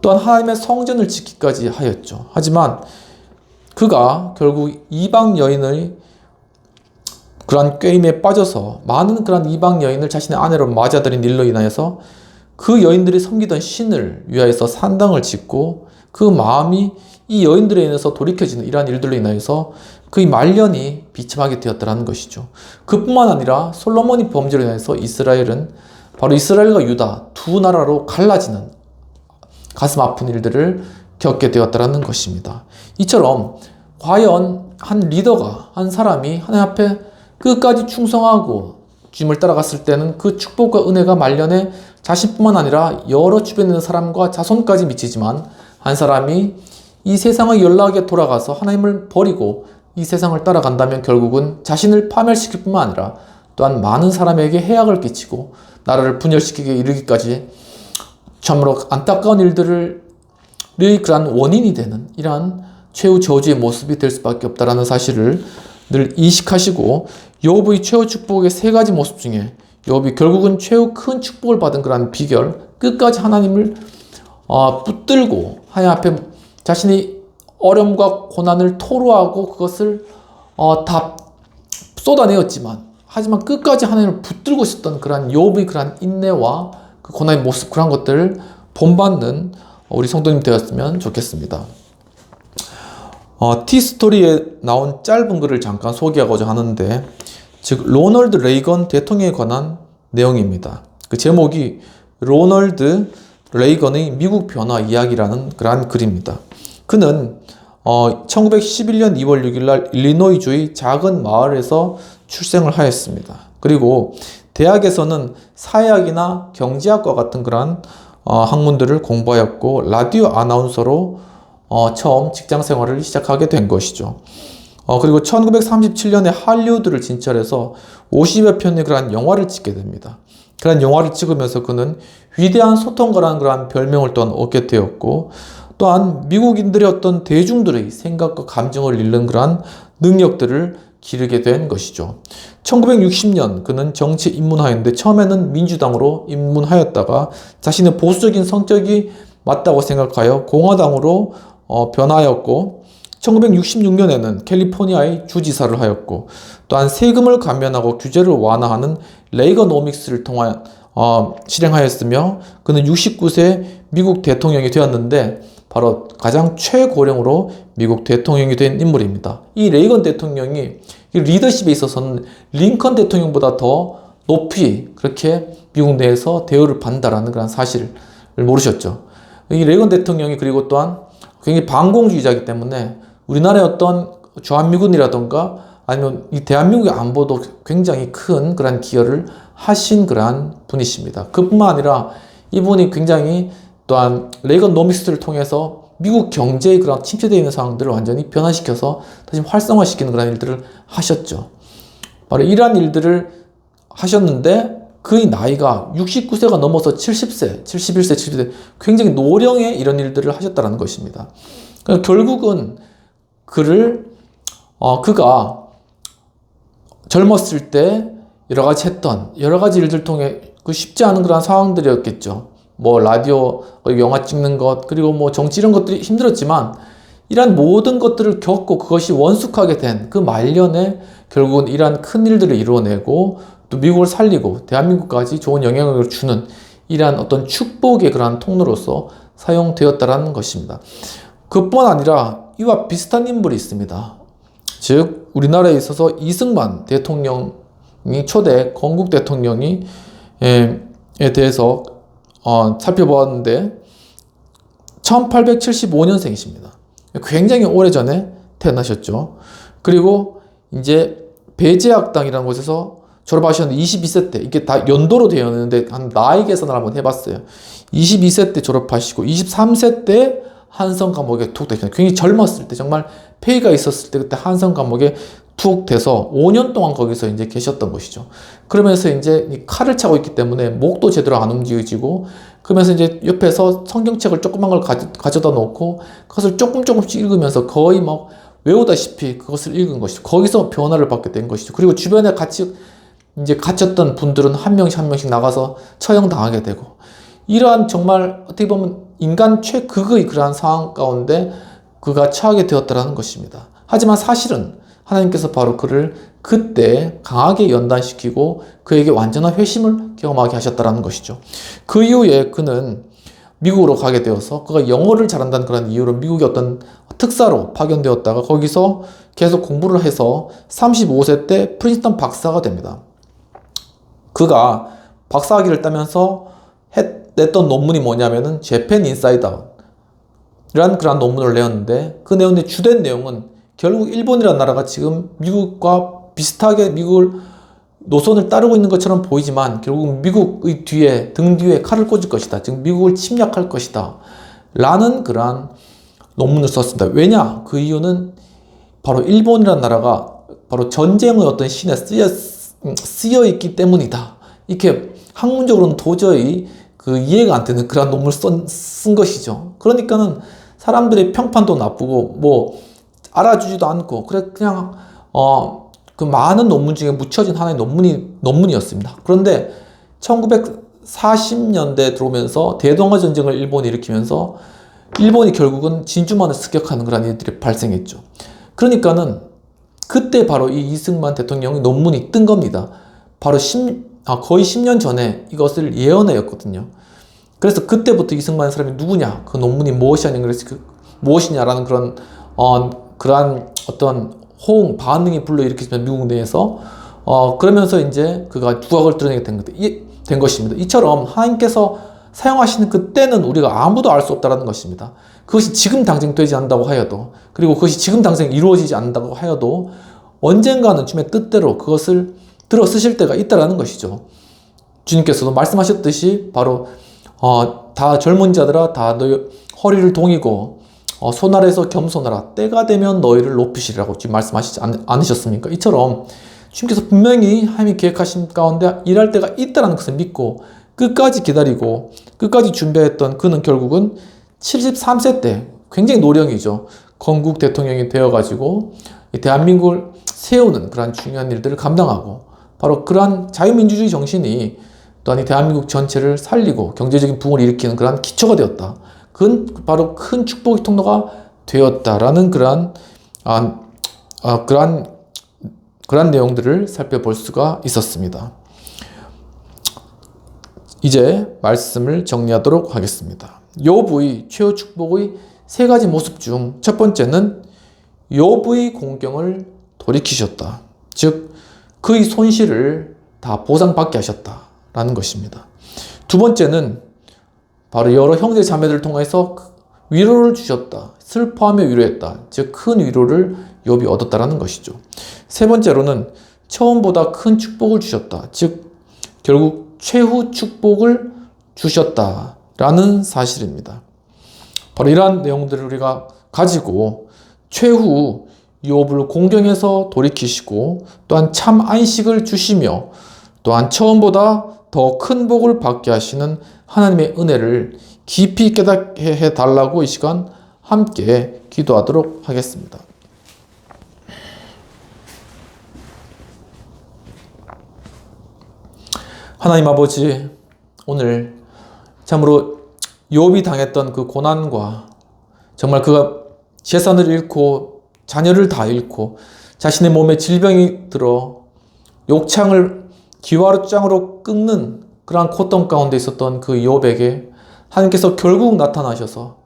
또한 하나님의 성전을 짓기까지 하였죠. 하지만 그가 결국 이방 여인의 그러한 꾀임에 빠져서 많은 그러한 이방 여인을 자신의 아내로 맞아들인 일로 인하여서 그 여인들이 섬기던 신을 위하여서 산당을 짓고 그 마음이 이 여인들에 인해서 돌이켜지는 이러한 일들로 인하여서 그의 말년이 비참하게 되었다는 것이죠. 그뿐만 아니라 솔로몬이 범죄로 인해서 이스라엘은 바로 이스라엘과 유다 두 나라로 갈라지는 가슴 아픈 일들을 겪게 되었다는 것입니다. 이처럼 과연 한 리더가 한 사람이 하나님 앞에 끝까지 충성하고 주님을 따라갔을 때는 그 축복과 은혜가 말년에 자신뿐만 아니라 여러 주변에 있는 사람과 자손까지 미치지만 한 사람이 이 세상의 연락에 돌아가서 하나님을 버리고 이 세상을 따라간다면 결국은 자신을 파멸시킬 뿐만 아니라 또한 많은 사람에게 해악을 끼치고 나라를 분열시키게 이르기까지 참으로 안타까운 일들의 그러한 원인이 되는 이러한 최후 저주의 모습이 될 수밖에 없다는 사실을 늘 인식하시고 욥의 최후 축복의 세 가지 모습 중에 욥이 결국은 최후 큰 축복을 받은 그러한 비결 끝까지 하나님을 붙들고 하나님 앞에 자신의 어려움과 고난을 토로하고 그것을 다 쏟아내었지만 하지만 끝까지 하나님을 붙들고 있었던 그러한 욥의 그러한 인내와 그 고난의 모습 그런 것들을 본받는 우리 성도님 되었으면 좋겠습니다. 티스토리에 나온 짧은 글을 잠깐 소개하고자 하는데 즉 로널드 레이건 대통령에 관한 내용입니다. 그 제목이 로널드 레이건의 미국 변화 이야기라는 그러한 글입니다. 그는 1911년 2월 6일 날 일리노이주의 작은 마을에서 출생을 하였습니다. 그리고 대학에서는 사회학이나 경제학과 같은 그러한 학문들을 공부하였고 라디오 아나운서로 처음 직장 생활을 시작하게 된 것이죠. 그리고 1937년에 할리우드를 진출해서 50여 편의 그러한 영화를 찍게 됩니다. 그런 영화를 찍으면서 그는 위대한 소통가라는 그러한 별명을 또한 얻게 되었고 또한 미국인들의 어떤 대중들의 생각과 감정을 읽는 그러한 능력들을 기르게 된 것이죠. 1960년 그는 정치에 입문하였는데 처음에는 민주당으로 입문하였다가 자신의 보수적인 성격이 맞다고 생각하여 공화당으로 변하였고 1966년에는 캘리포니아의 주지사를 하였고 또한 세금을 감면하고 규제를 완화하는 레이거노믹스를 통한 실행하였으며 그는 69세 미국 대통령이 되었는데 바로 가장 최고령으로 미국 대통령이 된 인물입니다. 이 레이건 대통령이 리더십에 있어서는 링컨 대통령보다 더 높이 그렇게 미국 내에서 대우를 받는다라는 그런 사실을 모르셨죠. 이 레이건 대통령이 그리고 또한 굉장히 반공주의자이기 때문에 우리나라의 어떤 주한미군이라던가 아니면 이 대한민국의 안보도 굉장히 큰 그런 기여를 하신 그러한 분이십니다. 그뿐만 아니라 이분이 굉장히 또한 레이건 노믹스를 통해서 미국 경제의 그런 침체되어 있는 상황들을 완전히 변화시켜서 다시 활성화시키는 그런 일들을 하셨죠. 바로 이러한 일들을 하셨는데 그의 나이가 69세가 넘어서 70세, 71세, 70세 굉장히 노령에 이런 일들을 하셨다는 것입니다. 그러니까 결국은 그가 젊었을 때 여러 가지 했던 여러 가지 일들 통해 그 쉽지 않은 그런 상황들이었겠죠. 뭐 라디오, 영화 찍는 것, 그리고 뭐 정치 이런 것들이 힘들었지만 이러한 모든 것들을 겪고 그것이 원숙하게 된 그 말년에 결국은 이러한 큰 일들을 이루어내고 또 미국을 살리고 대한민국까지 좋은 영향력을 주는 이러한 어떤 축복의 그러한 통로로서 사용되었다라는 것입니다. 그뿐 아니라 이와 비슷한 인물이 있습니다. 즉 우리나라에 있어서 이승만 대통령이 초대 건국 대통령이 에 대해서 살펴보았는데 1875년생이십니다. 굉장히 오래전에 태어나셨죠. 그리고 이제 배제학당이라는 곳에서 졸업하셨는데 22세 때, 이게 다 연도로 되어 있는데 한 나이 계산을 한번 해봤어요. 22세 때 졸업하시고 23세 때 한성 감옥에 투옥되셨어요. 굉장히 젊었을 때, 정말 폐의가 있었을 때 그때 한성 감옥에 투옥돼서 5년 동안 거기서 이제 계셨던 것이죠. 그러면서 이제 이 칼을 차고 있기 때문에 목도 제대로 안 움직여지고, 그러면서 이제 옆에서 성경책을 조그만 걸 가져다 놓고 그것을 조금씩 읽으면서 거의 막 외우다시피 그것을 읽은 것이죠. 거기서 변화를 받게 된 것이죠. 그리고 주변에 같이 이제 갇혔던 분들은 한 명씩 나가서 처형당하게 되고, 이러한 정말 어떻게 보면 인간 최극의 그러한 상황 가운데 그가 처하게 되었다는 것입니다. 하지만 사실은 하나님께서 바로 그를 그때 강하게 연단시키고 그에게 완전한 회심을 경험하게 하셨다는 것이죠. 그 이후에 그는 미국으로 가게 되어서 그가 영어를 잘한다는 그런 이유로 미국의 어떤 특사로 파견되었다가 거기서 계속 공부를 해서 35세 때 프린스턴 박사가 됩니다. 그가 박사학위를 따면서 냈던 논문이 뭐냐면은 재팬 인사이드 아웃이라는 그런 논문을 내었는데, 그 내용의 주된 내용은 결국 일본이라는 나라가 지금 미국과 비슷하게 미국을 노선을 따르고 있는 것처럼 보이지만 결국 미국의 등 뒤에 칼을 꽂을 것이다. 즉 미국을 침략할 것이다. 라는 그러한 논문을 썼습니다. 왜냐? 그 이유는 바로 일본이라는 나라가 바로 전쟁의 어떤 신에 쓰여 있기 때문이다. 이렇게 학문적으로는 도저히 그 이해가 안 되는 그런 논문을 쓴 것이죠. 그러니까는 사람들의 평판도 나쁘고 뭐 알아주지도 않고 그냥 그 많은 논문 중에 묻혀진 하나의 논문이었습니다. 그런데 1940년대 들어오면서 대동아 전쟁을 일본이 일으키면서 일본이 결국은 진주만을 습격하는 그런 일들이 발생했죠. 그러니까는 그때 바로 이 이승만 대통령의 논문이 뜬 겁니다. 바로 거의 10년 전에 이것을 예언하였거든요. 그래서 그때부터 이승만 사람이 누구냐, 그 논문이 무엇이냐라는 그러한 어떤 호응, 반응이 불러일으키면 미국 내에서 그러면서 이제 그가 두각을 드러내게 된 것입니다. 이처럼 하나님께서 사용하시는 그때는 우리가 아무도 알 수 없다는 것입니다. 그것이 지금 당장 되지 않는다고 하여도, 그리고 그것이 지금 당장 이루어지지 않는다고 하여도 언젠가는 주님의 뜻대로 그것을 들어 쓰실 때가 있다라는 것이죠. 주님께서도 말씀하셨듯이 바로 다 젊은 자들아 다 너희 허리를 동이고 손 아래에서 겸손하라. 때가 되면 너희를 높이시리라고 지금 말씀하시지 않으셨습니까? 이처럼 주님께서 분명히 하나님이 계획하신 가운데 일할 때가 있다는 것을 믿고 끝까지 기다리고 끝까지 준비했던 그는 결국은 73세 때 굉장히 노령이죠. 건국 대통령이 되어가지고 대한민국을 세우는 그러한 중요한 일들을 감당하고, 바로 그러한 자유민주주의 정신이 또한 이 대한민국 전체를 살리고 경제적인 부흥을 일으키는 그러한 기초가 되었다. 그건 바로 큰 축복의 통로가 되었다라는 그러한 내용들을 살펴볼 수가 있었습니다. 이제 말씀을 정리하도록 하겠습니다. 욥의 최후 축복의 세 가지 모습 중 첫 번째는 욥의 공경을 돌이키셨다. 즉 그의 손실을 다 보상받게 하셨다라는 것입니다. 두 번째는 바로 여러 형제 자매들을 통해서 위로를 주셨다. 슬퍼하며 위로했다. 즉 큰 위로를 욥이 얻었다라는 것이죠. 세 번째로는 처음보다 큰 축복을 주셨다. 즉 결국 최후 축복을 주셨다라는 사실입니다. 바로 이러한 내용들을 우리가 가지고 최후 욥을 공경해서 돌이키시고 또한 참 안식을 주시며 또한 처음보다 더 큰 복을 받게 하시는 하나님의 은혜를 깊이 깨닫게 해달라고 이 시간 함께 기도하도록 하겠습니다. 하나님 아버지, 오늘 참으로 욥이 당했던 그 고난과 정말 그가 재산을 잃고 자녀를 다 잃고 자신의 몸에 질병이 들어 욕창을 기와장으로 끓는 그러한 고통 가운데 있었던 그 욥에게 하나님께서 결국 나타나셔서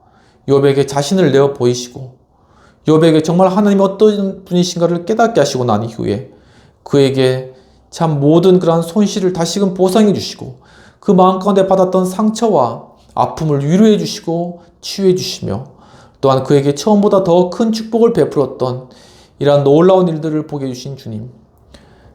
욥에게 자신을 내어 보이시고 욥에게 정말 하나님이 어떤 분이신가를 깨닫게 하시고 난 이후에 그에게 참 모든 그러한 손실을 다시금 보상해 주시고 그 마음 가운데 받았던 상처와 아픔을 위로해 주시고 치유해 주시며 또한 그에게 처음보다 더 큰 축복을 베풀었던 이러한 놀라운 일들을 보게 해주신 주님,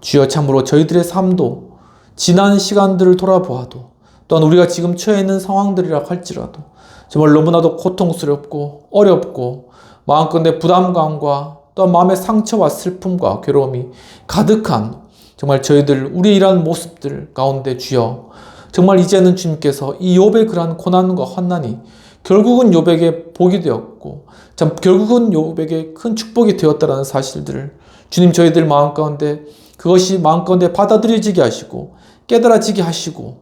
주여 참으로 저희들의 삶도 지난 시간들을 돌아보아도 또한 우리가 지금 처해 있는 상황들이라 할지라도 정말 너무나도 고통스럽고 어렵고 마음껏 부담감과 또한 마음의 상처와 슬픔과 괴로움이 가득한 정말 저희들 우리의 이러한 모습들 가운데 주여 정말 이제는 주님께서 이 욥의 그러한 고난과 환난이 결국은 욥에게 복이 되었고 참 결국은 욥에게 큰 축복이 되었다라는 사실들을 주님 저희들 마음 가운데 그것이 마음 가운데 받아들여지게 하시고 깨달아지게 하시고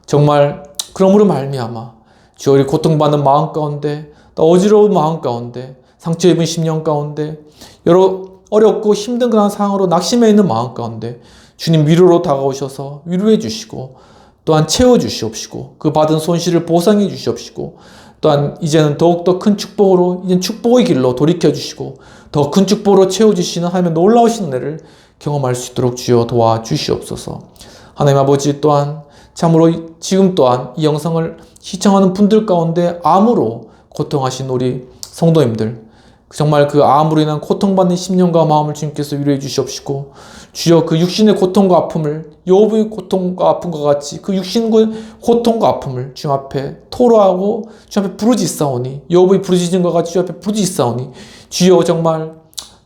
정말 그러므로 말미암아 주여 우리 고통받는 마음 가운데 또 어지러운 마음 가운데 상처 입은 심령 가운데 여러 어렵고 힘든 그런 상황으로 낙심해 있는 마음 가운데 주님 위로로 다가오셔서 위로해 주시고 또한 채워 주시옵시고 그 받은 손실을 보상해 주시옵시고 또한 이제는 더욱더 큰 축복으로 이제는 축복의 길로 돌이켜 주시고 더 큰 축복으로 채워 주시는 하나님의 놀라우신 은혜를 경험할 수 있도록 주여 도와 주시옵소서. 하나님 아버지 또한 참으로 지금 또한 이 영상을 시청하는 분들 가운데 암으로 고통하신 우리 성도님들 정말 그 암으로 인한 고통받는 심령과 마음을 주님께서 위로해 주시옵시고 주여 그 육신의 고통과 아픔을 욥의 고통과 아픔과 같이 그 육신의 고통과 아픔을 주님 앞에 토로하고 주님 앞에 부르짖사오니 욥의 부르짖음과 같이 주님 앞에 부르짖사오니 주여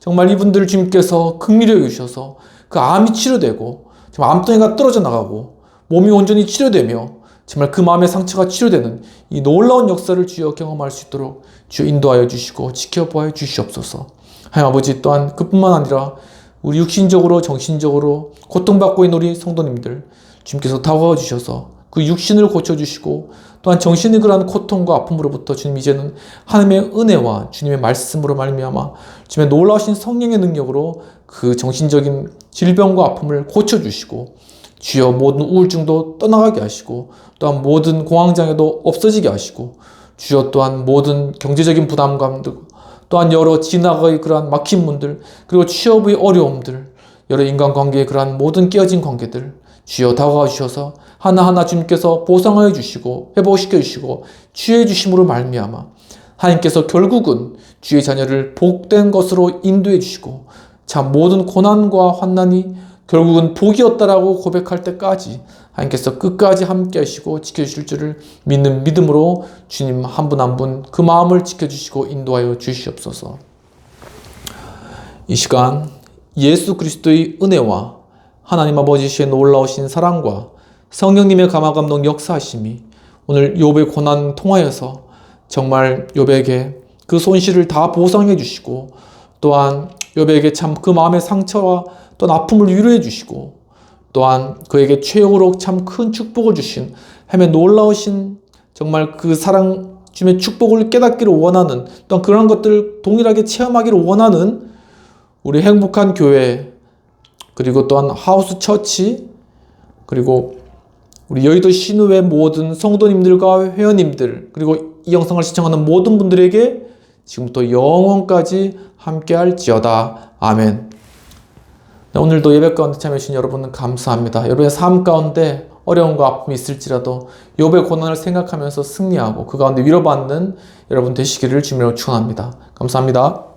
정말 이분들을 주님께서 긍휼히 여기셔서 그 암이 치료되고 정말 암덩이가 떨어져 나가고 몸이 온전히 치료되며 정말 그 마음의 상처가 치료되는 이 놀라운 역사를 주여 경험할 수 있도록 주여 인도하여 주시고 지켜보아 주시옵소서. 하나님 아버지 또한 그뿐만 아니라 우리 육신적으로 정신적으로 고통받고 있는 우리 성도님들 주님께서 다가와 주셔서 그 육신을 고쳐주시고 또한 정신의 그러한 고통과 아픔으로부터 주님 이제는 하나님의 은혜와 주님의 말씀으로 말미암아 주님의 놀라우신 성령의 능력으로 그 정신적인 질병과 아픔을 고쳐주시고 주여 모든 우울증도 떠나가게 하시고 또한 모든 공황장애도 없어지게 하시고 주여 또한 모든 경제적인 부담감들 또한 여러 진학의 그러한 막힌 문들 그리고 취업의 어려움들 여러 인간관계의 그러한 모든 깨어진 관계들 주여 다가와 주셔서 하나하나 주님께서 보상하여 주시고 회복시켜 주시고 치유해 주심으로 말미암아 하나님께서 결국은 주의 자녀를 복된 것으로 인도해 주시고 참 모든 고난과 환난이 결국은 복이었다라고 고백할 때까지 하나님께서 끝까지 함께 하시고 지켜주실 줄을 믿는 믿음으로 주님 한 분 한 분 그 마음을 지켜주시고 인도하여 주시옵소서. 이 시간 예수 그리스도의 은혜와 하나님 아버지의 놀라우신 사랑과 성령님의 감화감동 역사하심이 오늘 욥의 고난 통하여서 정말 욥에게 그 손실을 다 보상해 주시고 또한 욥에게 참 그 마음의 상처와 또한 아픔을 위로해 주시고 또한 그에게 최후로 참 큰 축복을 주신 하나님의 놀라우신 정말 그 사랑 주님의 축복을 깨닫기를 원하는 또한 그런 것들을 동일하게 체험하기를 원하는 우리 행복한 교회 그리고 또한 하우스 처치 그리고 우리 여의도 신우회 모든 성도님들과 회원님들 그리고 이 영상을 시청하는 모든 분들에게 지금부터 영원까지 함께할지어다. 아멘. 네, 오늘도 예배 가운데 참여해주신 여러분 감사합니다. 여러분의 삶 가운데 어려움과 아픔이 있을지라도 욥의 고난을 생각하면서 승리하고 그 가운데 위로받는 여러분 되시기를 주님으로 축원합니다. 감사합니다.